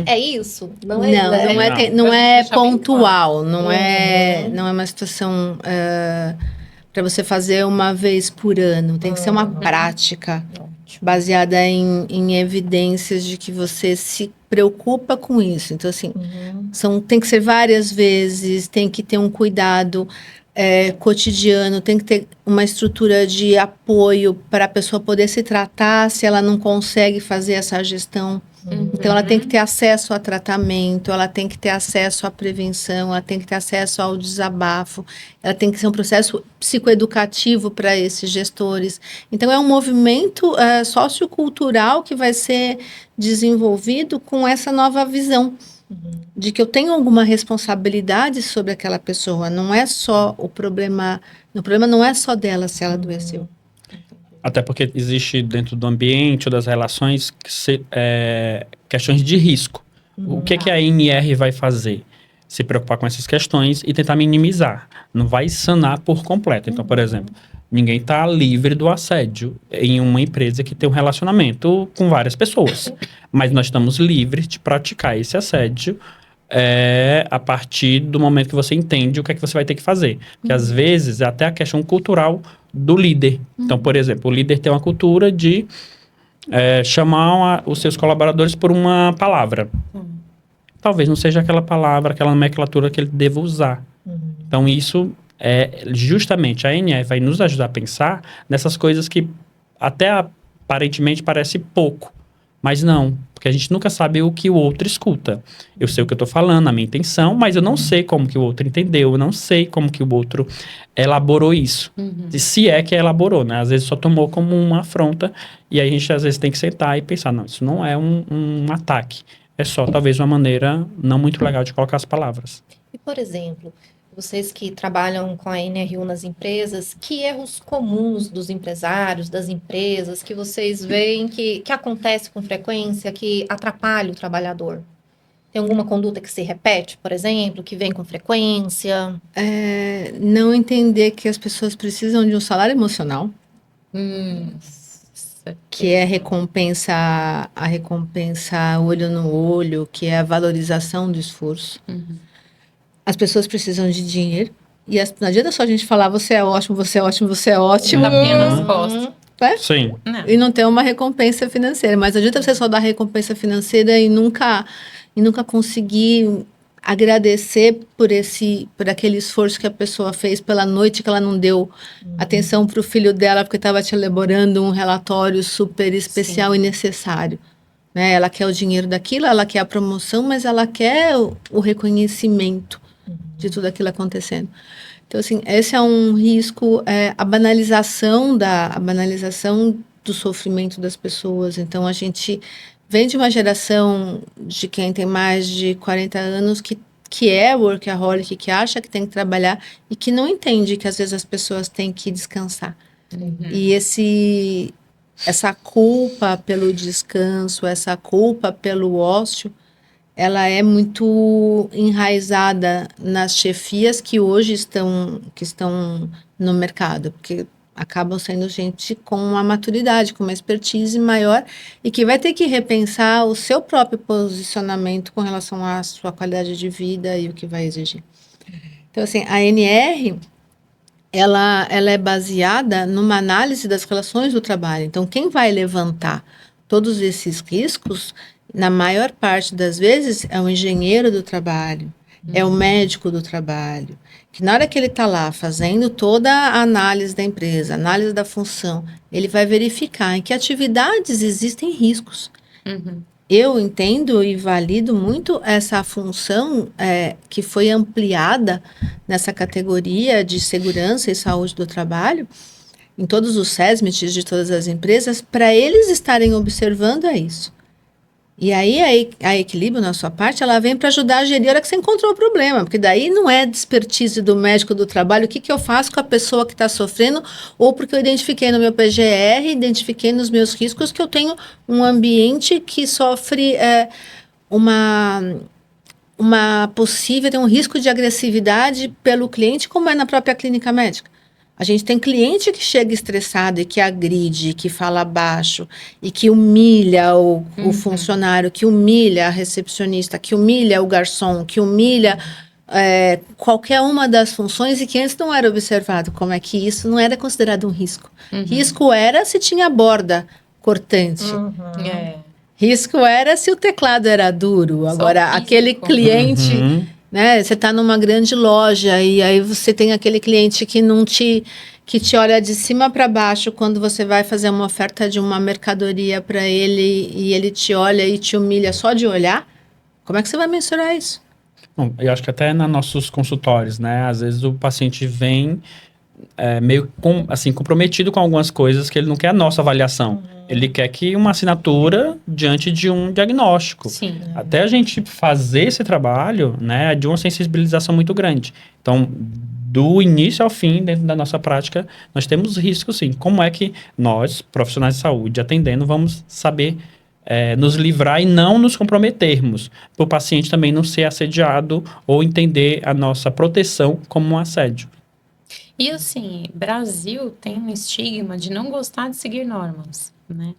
É isso? Não é pontual, não é uma situação para você fazer uma vez por ano. Tem que ser uma prática baseada em evidências de que você se preocupa com isso. Então, assim, tem que ser várias vezes, tem que ter um cuidado cotidiano, tem que ter uma estrutura de apoio para a pessoa poder se tratar se ela não consegue fazer essa gestão. Então, ela tem que ter acesso a tratamento, ela tem que ter acesso à prevenção, ela tem que ter acesso ao desabafo, ela tem que ser um processo psicoeducativo para esses gestores. Então, é um movimento sociocultural que vai ser desenvolvido com essa nova visão. De que eu tenho alguma responsabilidade sobre aquela pessoa, não é só o problema não é só dela se ela adoeceu. Até porque existe dentro do ambiente ou das relações questões de risco. O que a NR vai fazer? Se preocupar com essas questões e tentar minimizar. Não vai sanar por completo. Então, por exemplo, ninguém está livre do assédio em uma empresa que tem um relacionamento com várias pessoas. Mas nós estamos livres de praticar esse assédio a partir do momento que você entende o que é que você vai ter que fazer. Porque às vezes é até a questão cultural do líder. Então, por exemplo, o líder tem uma cultura de chamar os seus colaboradores por uma palavra. Talvez não seja aquela palavra, aquela nomenclatura que ele deva usar. Então, isso justamente a NR vai nos ajudar a pensar nessas coisas que até aparentemente parece pouco, mas não, porque a gente nunca sabe o que o outro escuta. Eu sei o que eu estou falando, a minha intenção, mas eu não sei como que o outro entendeu, eu não sei como que o outro elaborou isso. E se é que elaborou, né? Às vezes só tomou como uma afronta, e aí a gente às vezes tem que sentar e pensar, não, isso não é um ataque, é só talvez uma maneira não muito legal de colocar as palavras. E, por exemplo, vocês que trabalham com a NRU nas empresas, que erros comuns dos empresários, das empresas, que vocês veem que acontece com frequência, que atrapalha o trabalhador? Tem alguma conduta que se repete, por exemplo, que vem com frequência? Não entender que as pessoas precisam de um salário emocional, que é a recompensa olho no olho, que é a valorização do esforço. As pessoas precisam de dinheiro. E não adianta só a gente falar, você é ótimo, você é ótimo, você é ótimo. Tapinha nas costas. Sim. Não. E não ter uma recompensa financeira. Mas não adianta você só dar recompensa financeira e nunca conseguir agradecer por aquele esforço que a pessoa fez pela noite que ela não deu atenção para o filho dela porque estava te elaborando um relatório super especial e necessário. Né? Ela quer o dinheiro daquilo, ela quer a promoção, mas ela quer o reconhecimento de tudo aquilo acontecendo. Então, assim, esse é um risco, a banalização do sofrimento das pessoas. Então, a gente vem de uma geração de quem tem mais de 40 anos que é workaholic, que acha que tem que trabalhar e que não entende que, às vezes, as pessoas têm que descansar. E essa culpa pelo descanso, essa culpa pelo ócio, ela é muito enraizada nas chefias que hoje estão no mercado, porque acabam sendo gente com uma maturidade, com uma expertise maior e que vai ter que repensar o seu próprio posicionamento com relação à sua qualidade de vida e o que vai exigir. Então, assim, a NR, ela é baseada numa análise das relações do trabalho. Então, quem vai levantar todos esses riscos, na maior parte das vezes, é o engenheiro do trabalho, é o médico do trabalho, que na hora que ele está lá fazendo toda a análise da empresa, análise da função, ele vai verificar em que atividades existem riscos. Eu entendo e valido muito essa função que foi ampliada nessa categoria de segurança e saúde do trabalho, em todos os SESMITs de todas as empresas, para eles estarem observando isso. E aí a Equilíbrio, na sua parte, ela vem para ajudar a gerir a hora que você encontrou o problema, porque daí não é desperdício do médico do trabalho, o que eu faço com a pessoa que está sofrendo, ou porque eu identifiquei no meu PGR, identifiquei nos meus riscos que eu tenho um ambiente que sofre tem um risco de agressividade pelo cliente, como é na própria clínica médica. A gente tem cliente que chega estressado e que agride, que fala baixo e que humilha o funcionário, que humilha a recepcionista, que humilha o garçom, que humilha qualquer uma das funções e que antes não era observado. Como é que isso não era considerado um risco? Risco era se tinha borda cortante. Risco era se o teclado era duro. Agora, aquele cliente... Né? Você está numa grande loja e aí você tem aquele cliente que te olha de cima para baixo quando você vai fazer uma oferta de uma mercadoria para ele e ele te olha e te humilha só de olhar. Como é que você vai mensurar isso? Bom, eu acho que até nos nossos consultórios, né? Às vezes o paciente vem meio comprometido com algumas coisas que ele não quer a nossa avaliação. Ele quer que uma assinatura diante de um diagnóstico. Sim. Até a gente fazer esse trabalho, né, é de uma sensibilização muito grande. Então, do início ao fim, dentro da nossa prática, nós temos riscos, sim. Como é que nós, profissionais de saúde, atendendo, vamos saber nos livrar e não nos comprometermos, para o paciente também não ser assediado ou entender a nossa proteção como um assédio. E assim, Brasil tem um estigma de não gostar de seguir normas, né?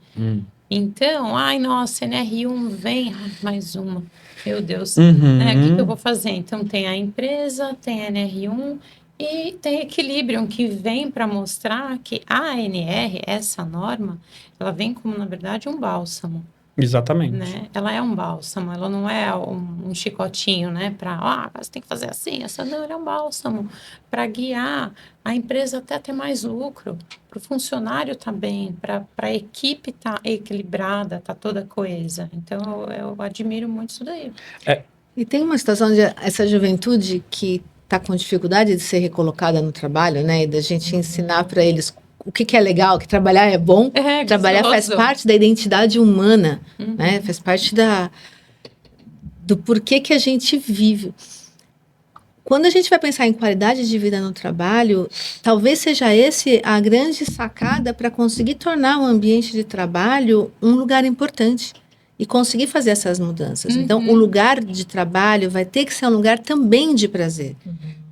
Então, ai, nossa, NR1 vem, mais uma. Meu Deus, né? O que eu vou fazer? Então, tem a empresa, tem a NR1 e tem Equilibrium, que vem para mostrar que a ANR, essa norma, ela vem como, na verdade, um bálsamo. Exatamente. Né? Ela é um bálsamo, ela não é um chicotinho, né? Para, você tem que fazer assim, essa não, ela é um bálsamo para guiar a empresa até ter mais lucro, para o funcionário tá bem, para a equipe tá equilibrada, tá toda coesa. Então, eu admiro muito isso daí. E tem uma situação de essa juventude que está com dificuldade de ser recolocada no trabalho, né? E da gente ensinar para eles o que é legal, que trabalhar é bom. Trabalhar faz parte da identidade humana, né? Faz parte do porquê que a gente vive. Quando a gente vai pensar em qualidade de vida no trabalho, talvez seja esse a grande sacada para conseguir tornar o ambiente de trabalho um lugar importante e conseguir fazer essas mudanças. Então, o lugar de trabalho vai ter que ser um lugar também de prazer.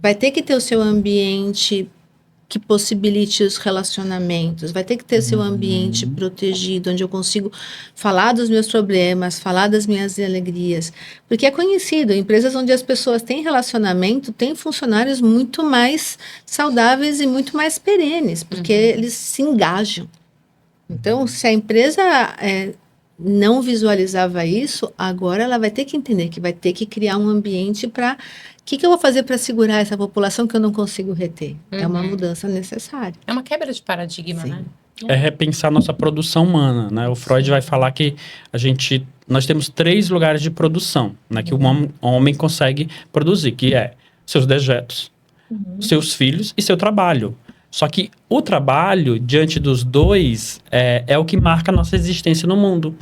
Vai ter que ter o seu ambiente que possibilite os relacionamentos, vai ter que ter seu ambiente protegido, onde eu consigo falar dos meus problemas, falar das minhas alegrias, porque é conhecido, empresas onde as pessoas têm relacionamento, têm funcionários muito mais saudáveis e muito mais perenes, porque eles se engajam. Então, se a empresa não visualizava isso, agora ela vai ter que entender que vai ter que criar um ambiente para... O que eu vou fazer para segurar essa população que eu não consigo reter? É uma mudança necessária. É uma quebra de paradigma, né? É repensar nossa produção humana, né? O Freud vai falar que nós temos 3 lugares de produção, né? Que o homem consegue produzir, que é seus dejetos, seus filhos e seu trabalho. Só que o trabalho, diante dos dois, é o que marca a nossa existência no mundo.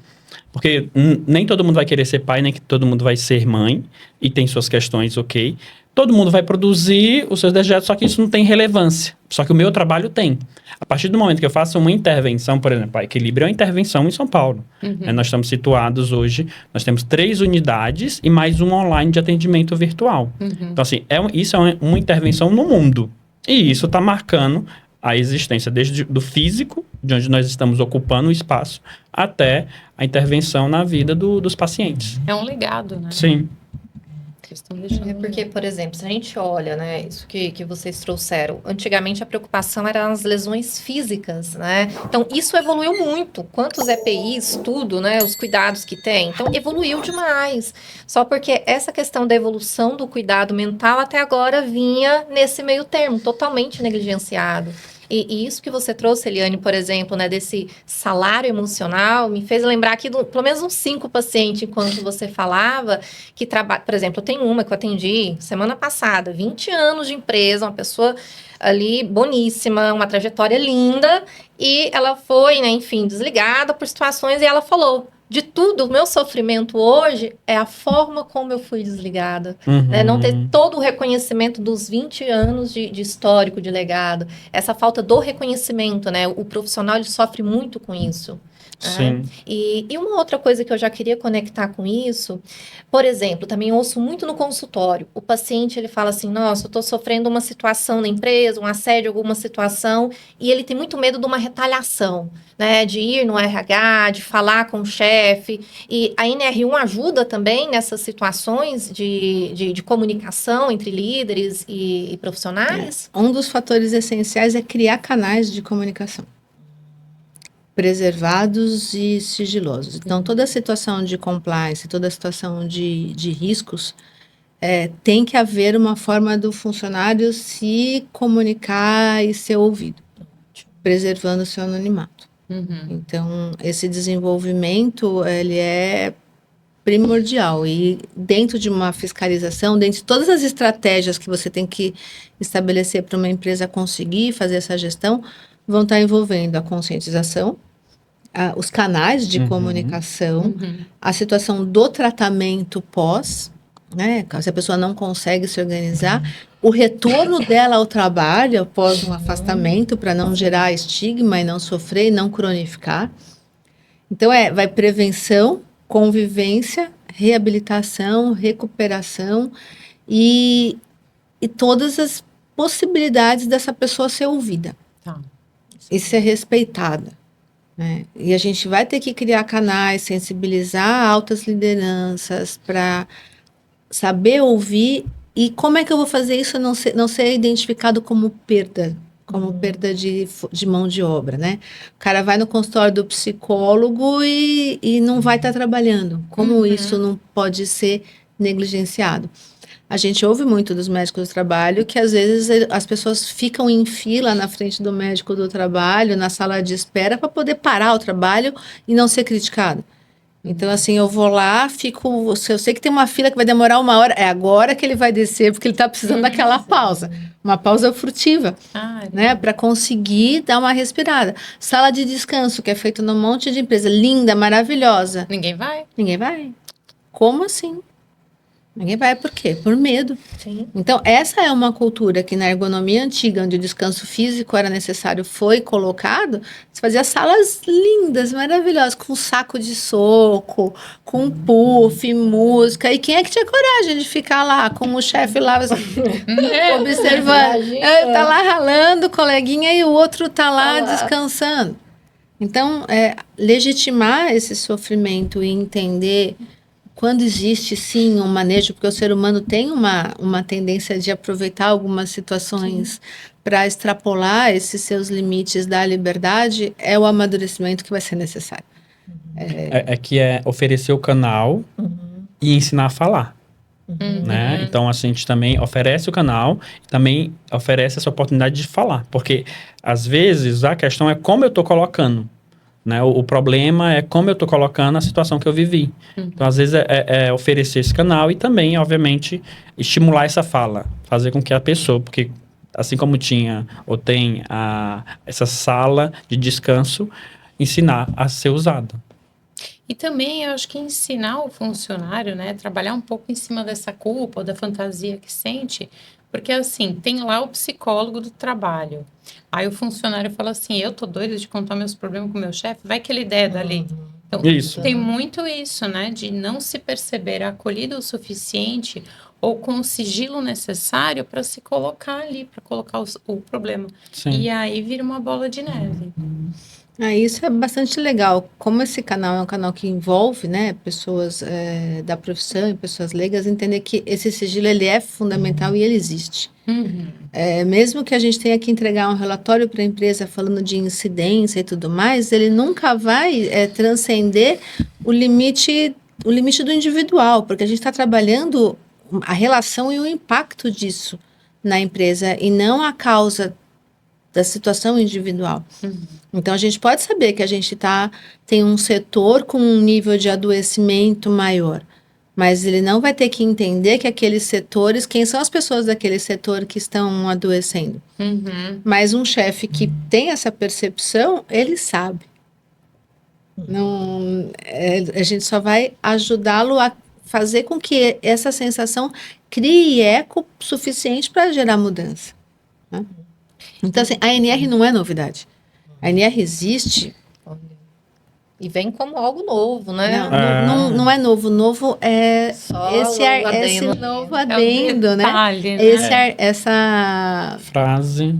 Porque nem todo mundo vai querer ser pai, nem que todo mundo vai ser mãe, e tem suas questões, ok. Todo mundo vai produzir os seus dejetos, só que isso não tem relevância. Só que o meu trabalho tem. A partir do momento que eu faço uma intervenção, por exemplo, a Equilíbrio é uma intervenção em São Paulo. Nós estamos situados hoje, nós temos 3 unidades e mais uma online de atendimento virtual. Então, assim, isso é uma intervenção no mundo. E isso está marcando a existência desde do físico, de onde nós estamos ocupando o espaço, até a intervenção na vida dos pacientes. É um legado, né? Sim. Porque, por exemplo, se a gente olha, né, isso que vocês trouxeram, antigamente a preocupação era as lesões físicas, né? Então, isso evoluiu muito. Quantos EPIs, tudo, né, os cuidados que tem. Então, evoluiu demais. Só porque essa questão da evolução do cuidado mental até agora vinha nesse meio termo, totalmente negligenciado. E isso que você trouxe, Eliane, por exemplo, né, desse salário emocional, me fez lembrar aqui, pelo menos uns 5 pacientes, enquanto você falava, que trabalha, por exemplo, eu tenho uma que eu atendi semana passada, 20 anos de empresa, uma pessoa ali boníssima, uma trajetória linda, e ela foi, né, enfim, desligada por situações, e ela falou... De tudo, o meu sofrimento hoje é a forma como eu fui desligada. Né? Não ter todo o reconhecimento dos 20 anos de histórico, de legado. Essa falta do reconhecimento, né? O profissional ele sofre muito com isso. Sim. Né? E uma outra coisa que eu já queria conectar com isso, por exemplo, também ouço muito no consultório, o paciente ele fala assim, nossa, eu estou sofrendo uma situação na empresa, um assédio, alguma situação, e ele tem muito medo de uma retaliação, né, de ir no RH, de falar com o chefe, e a NR1 ajuda também nessas situações de comunicação entre líderes e profissionais? Um dos fatores essenciais é criar canais de comunicação preservados e sigilosos. Então, toda a situação de compliance, toda a situação de riscos, tem que haver uma forma do funcionário se comunicar e ser ouvido, preservando o seu anonimato. Então, esse desenvolvimento, ele é primordial. E dentro de uma fiscalização, dentro de todas as estratégias que você tem que estabelecer para uma empresa conseguir fazer essa gestão, vão estar envolvendo a conscientização, os canais de comunicação, a situação do tratamento pós, né? Se a pessoa não consegue se organizar, o retorno dela ao trabalho após um afastamento para não gerar estigma e não sofrer e não cronificar. Então, vai prevenção, convivência, reabilitação, recuperação e todas as possibilidades dessa pessoa ser ouvida. Tá. E ser respeitada. Né? E a gente vai ter que criar canais, sensibilizar altas lideranças para saber ouvir. E como é que eu vou fazer isso não ser identificado como perda? Como perda de mão de obra, né? O cara vai no consultório do psicólogo e não vai estar trabalhando. Como isso não pode ser negligenciado? A gente ouve muito dos médicos do trabalho que às vezes as pessoas ficam em fila na frente do médico do trabalho, na sala de espera, para poder parar o trabalho e não ser criticado. Então, assim, eu vou lá, eu sei que tem uma fila que vai demorar 1 hora, é agora que ele vai descer, porque ele está precisando daquela pausa. Uma pausa furtiva, né? Para conseguir dar uma respirada. Sala de descanso, que é feita num monte de empresa, linda, maravilhosa. Ninguém vai? Ninguém vai. Como assim? Ninguém vai, por quê? Por medo. Sim. Então, essa é uma cultura que na ergonomia antiga, onde o descanso físico era necessário, foi colocado. Você fazia salas lindas, maravilhosas, com saco de soco, com puff, música. E quem é que tinha coragem de ficar lá, com o chefe lá, observando? Tá lá ralando, coleguinha, e o outro tá lá descansando. Então, legitimar esse sofrimento e entender quando existe, sim, um manejo, porque o ser humano tem uma tendência de aproveitar algumas situações para extrapolar esses seus limites da liberdade, é o amadurecimento que vai ser necessário. Que é oferecer o canal e ensinar a falar. Né? Então, assim, a gente também oferece o canal e também oferece essa oportunidade de falar. Porque, às vezes, a questão é como eu estou colocando. Né? O problema é como eu estou colocando a situação que eu vivi. Então, às vezes, é oferecer esse canal e também, obviamente, estimular essa fala. Fazer com que a pessoa, porque assim como tinha ou tem essa sala de descanso, ensinar a ser usada. E também, eu acho que ensinar o funcionário, né, trabalhar um pouco em cima dessa culpa ou da fantasia que sente, porque assim, tem lá o psicólogo do trabalho. Aí o funcionário fala assim, eu tô doido de contar meus problemas com o meu chefe, vai que ele der dali. Então, tem muito isso, né, de não se perceber acolhido o suficiente ou com o sigilo necessário para se colocar ali, para colocar o problema. Sim. E aí vira uma bola de neve. Isso é bastante legal. Como esse canal é um canal que envolve, né, pessoas da profissão e pessoas leigas, entender que esse sigilo ele é fundamental e ele existe. Mesmo que a gente tenha que entregar um relatório para a empresa falando de incidência e tudo mais, ele nunca vai transcender o limite do individual, porque a gente está trabalhando a relação e o impacto disso na empresa e não a causa da situação individual. Então, a gente pode saber que a gente tem um setor com um nível de adoecimento maior, mas ele não vai ter que entender que aqueles setores, quem são as pessoas daquele setor que estão adoecendo. Mas um chefe que tem essa percepção, ele sabe. Não, a gente só vai ajudá-lo a fazer com que essa sensação crie eco suficiente para gerar mudança. Né? Então, assim, a NR não é novidade. A NR existe. E vem como algo novo, né? Não é novo. Novo é só esse novo adendo, né? Detalhe, né? Essa frase,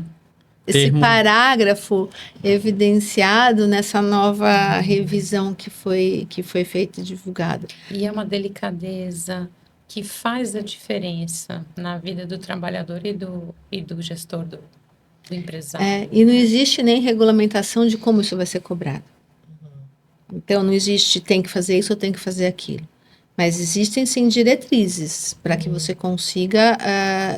esse parágrafo evidenciado nessa nova revisão que foi feita e divulgada. E é uma delicadeza que faz a diferença na vida do trabalhador e do gestor do empresário. E não existe nem regulamentação de como isso vai ser cobrado. Então, não existe tem que fazer isso ou tem que fazer aquilo. Mas existem, sim, diretrizes para que você consiga,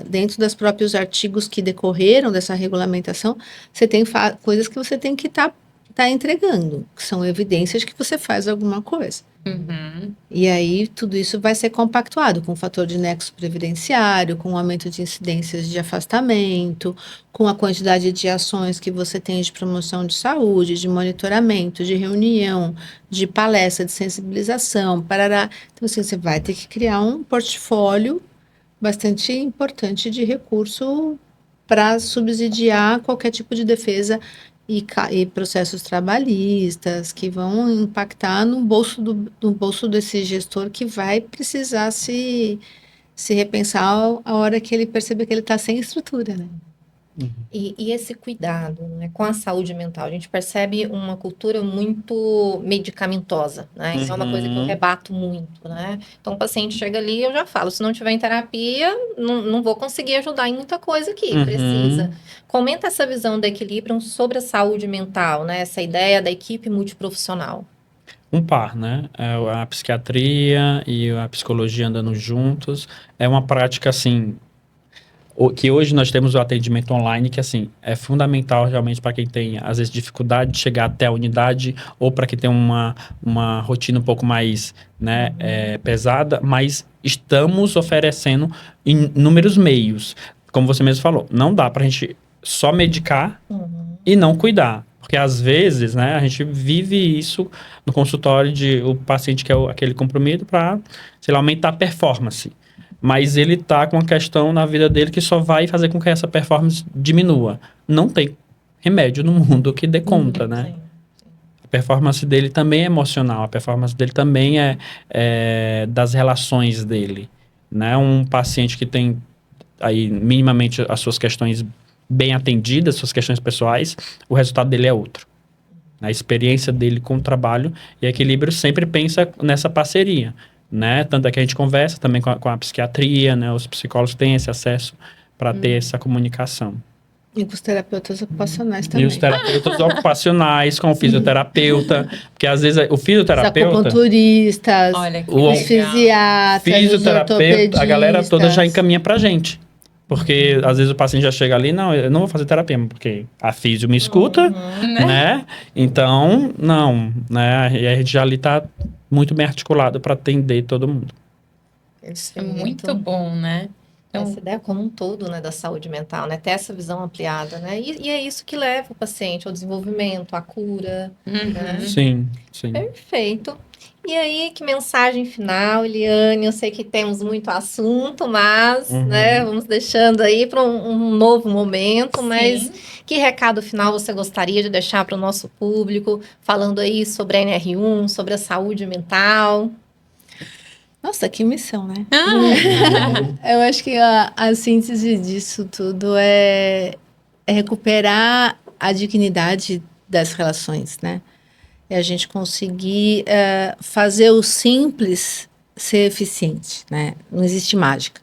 dentro dos próprios artigos que decorreram dessa regulamentação, você tem coisas que você tem que estar está entregando, que são evidências que você faz alguma coisa. Uhum. E aí tudo isso vai ser compactuado com o fator de nexo previdenciário, com o aumento de incidências de afastamento, com a quantidade de ações que você tem de promoção de saúde, de monitoramento, de reunião, de palestra, de sensibilização, parará. Então, assim, você vai ter que criar um portfólio bastante importante de recurso para subsidiar qualquer tipo de defesa e processos trabalhistas que vão impactar no bolso desse gestor que vai precisar se repensar a hora que ele perceber que ele está sem estrutura, né? E esse cuidado, né, com a saúde mental, a gente percebe uma cultura muito medicamentosa, né? Isso é uma coisa que eu rebato muito, né? Então o paciente chega ali, eu já falo, se não tiver em terapia, não vou conseguir ajudar em muita coisa aqui, precisa. Comenta essa visão do equilíbrio sobre a saúde mental, né? Essa ideia da equipe multiprofissional. Um par, né? A psiquiatria e a psicologia andando juntos. É uma prática, assim, que hoje nós temos o atendimento online, que, assim, é fundamental realmente para quem tem, às vezes, dificuldade de chegar até a unidade ou para quem tem uma rotina um pouco mais, né, pesada, mas estamos oferecendo inúmeros meios. Como você mesmo falou, não dá para a gente só medicar e não cuidar. Porque às vezes, né, a gente vive isso no consultório de o paciente que é aquele comprimido para, sei lá, aumentar a performance. Mas ele tá com uma questão na vida dele que só vai fazer com que essa performance diminua. Não tem remédio no mundo que dê conta, né? Sim. A performance dele também é emocional, a performance dele também é das relações dele, né? Um paciente que tem aí minimamente as suas questões bem atendidas, suas questões pessoais, o resultado dele é outro. A experiência dele com o trabalho e equilíbrio sempre pensa nessa parceria, né? Tanto é que a gente conversa também com a psiquiatria, né? Os psicólogos têm esse acesso para ter essa comunicação. E com os terapeutas ocupacionais também. E os terapeutas ocupacionais, com o fisioterapeuta, porque às vezes o Os fisioterapeuta... acupunturistas, Olha que os legal. fisiatras, os Fisioterapeuta, a galera toda já ortopedistas. encaminha pra gente. Porque às vezes o paciente já chega ali, não, eu não vou fazer terapia, porque a fisio me escuta, né? Então, não, né? E a gente já ali tá muito bem articulado para atender todo mundo. É muito bom, né? Então, Essa ideia como um todo, né, da saúde mental, né? Ter essa visão ampliada, né? E é isso que leva o paciente ao desenvolvimento, à cura, né? Sim, sim. Perfeito. E aí, que mensagem final, Eliane? Eu sei que temos muito assunto, mas, né, vamos deixando aí para um novo momento, mas sim. que recado final você gostaria de deixar para o nosso público, falando aí sobre a NR1, sobre a saúde mental? Nossa, que missão, né? Eu acho que a síntese disso tudo é recuperar a dignidade das relações, né? É a gente conseguir fazer o simples ser eficiente, né? Não existe mágica.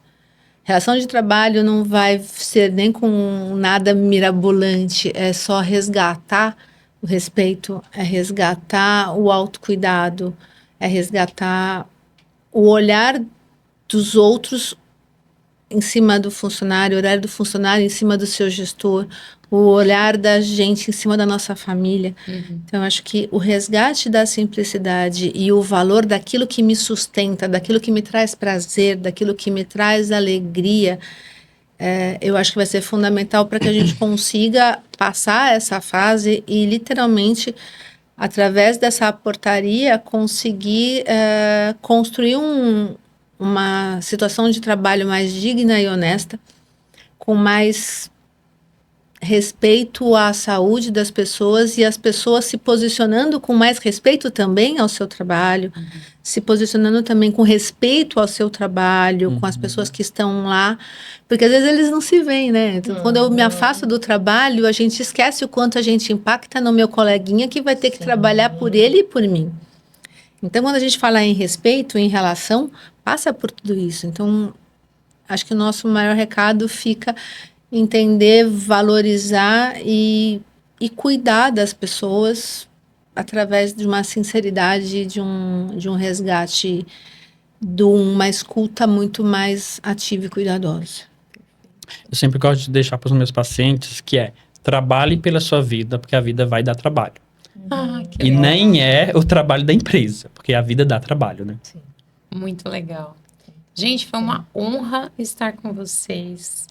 Relação de trabalho não vai ser nem com nada mirabolante, é só resgatar o respeito, é resgatar o autocuidado, é resgatar o olhar dos outros em cima do funcionário, o olhar do funcionário em cima do seu gestor, o olhar da gente em cima da nossa família. Então, eu acho que o resgate da simplicidade e o valor daquilo que me sustenta, daquilo que me traz prazer, daquilo que me traz alegria, eu acho que vai ser fundamental para que a gente consiga passar essa fase e, literalmente, através dessa portaria, conseguir construir uma situação de trabalho mais digna e honesta, com mais respeito à saúde das pessoas e as pessoas se posicionando com mais respeito também ao seu trabalho, se posicionando também com respeito ao seu trabalho, com as pessoas que estão lá, porque às vezes eles não se veem, né? Então, quando eu me afasto do trabalho, a gente esquece o quanto a gente impacta no meu coleguinha que vai ter que trabalhar por ele e por mim. Então, quando a gente fala em respeito, em relação, passa por tudo isso. Então, acho que o nosso maior recado fica entender, valorizar e cuidar das pessoas através de uma sinceridade, de um resgate, de uma escuta muito mais ativa e cuidadosa. Eu sempre gosto de deixar para os meus pacientes que trabalhe pela sua vida, porque a vida vai dar trabalho. Que E legal. nem é o trabalho da empresa, porque a vida dá trabalho, né? Muito legal. Gente, foi uma honra estar com vocês.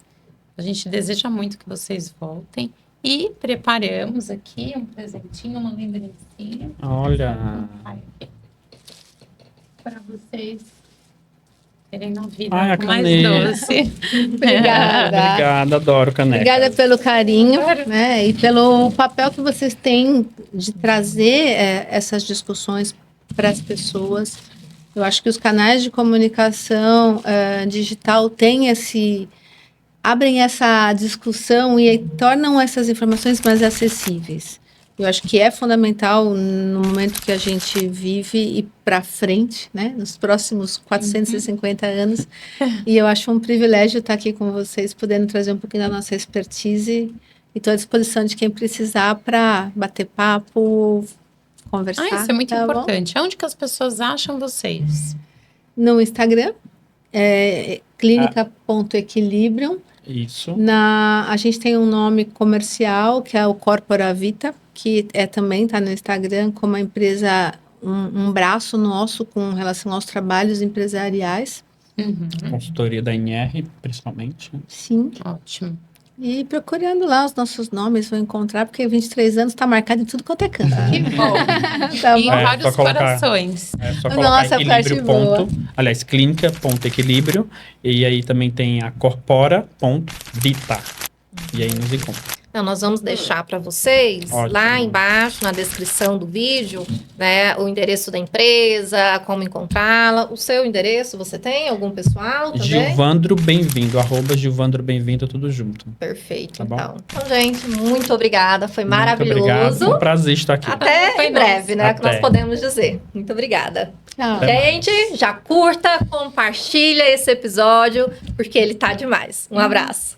A gente deseja muito que vocês voltem. E preparamos aqui um presentinho, uma lembrancinha. Olha. Para vocês terem na vida Ai, a algo mais caneta. doce. Obrigada. Obrigada, adoro caneca. Obrigada pelo carinho, né, e pelo papel que vocês têm de trazer essas discussões para as pessoas. Eu acho que os canais de comunicação digital abrem essa discussão e tornam essas informações mais acessíveis. Eu acho que é fundamental no momento que a gente vive e para frente, né, nos próximos 450 anos. E eu acho um privilégio estar aqui com vocês, podendo trazer um pouquinho da nossa expertise e estou à disposição de quem precisar para bater papo, conversar. Isso é muito tá bom? importante. Onde que as pessoas acham vocês? No Instagram, clínica.equilibrium. Isso. A gente tem um nome comercial, que é o Corpora Vita, que também está no Instagram como uma empresa, um braço nosso com relação aos trabalhos empresariais. Consultoria da NR, principalmente. Sim. Ótimo. E procurando lá os nossos nomes, vão encontrar, porque 23 anos está marcado em tudo quanto é canto. Que bom. Tá E bom? vários só colocar- corações. É só Nossa, colocar parte equilíbrio boa. ponto, aliás, clínica.equilíbrio, e aí também tem a corpora.vita. E aí nos encontra. Então, nós vamos deixar para vocês, Ótimo. lá embaixo, na descrição do vídeo, né, o endereço da empresa, como encontrá-la. O seu endereço, você tem? Algum pessoal também? Gilvandro Bem-vindo, @Gilvandro Bem-vindo, tudo junto. Perfeito, Tá bom. Então, gente, muito obrigada. Foi Muito obrigado, maravilhoso. foi um prazer estar aqui. Até Foi em breve, né? Até. Que nós podemos dizer. Muito obrigada. Tchau. Até Gente, já curta, compartilha esse episódio, porque ele tá demais. Um abraço.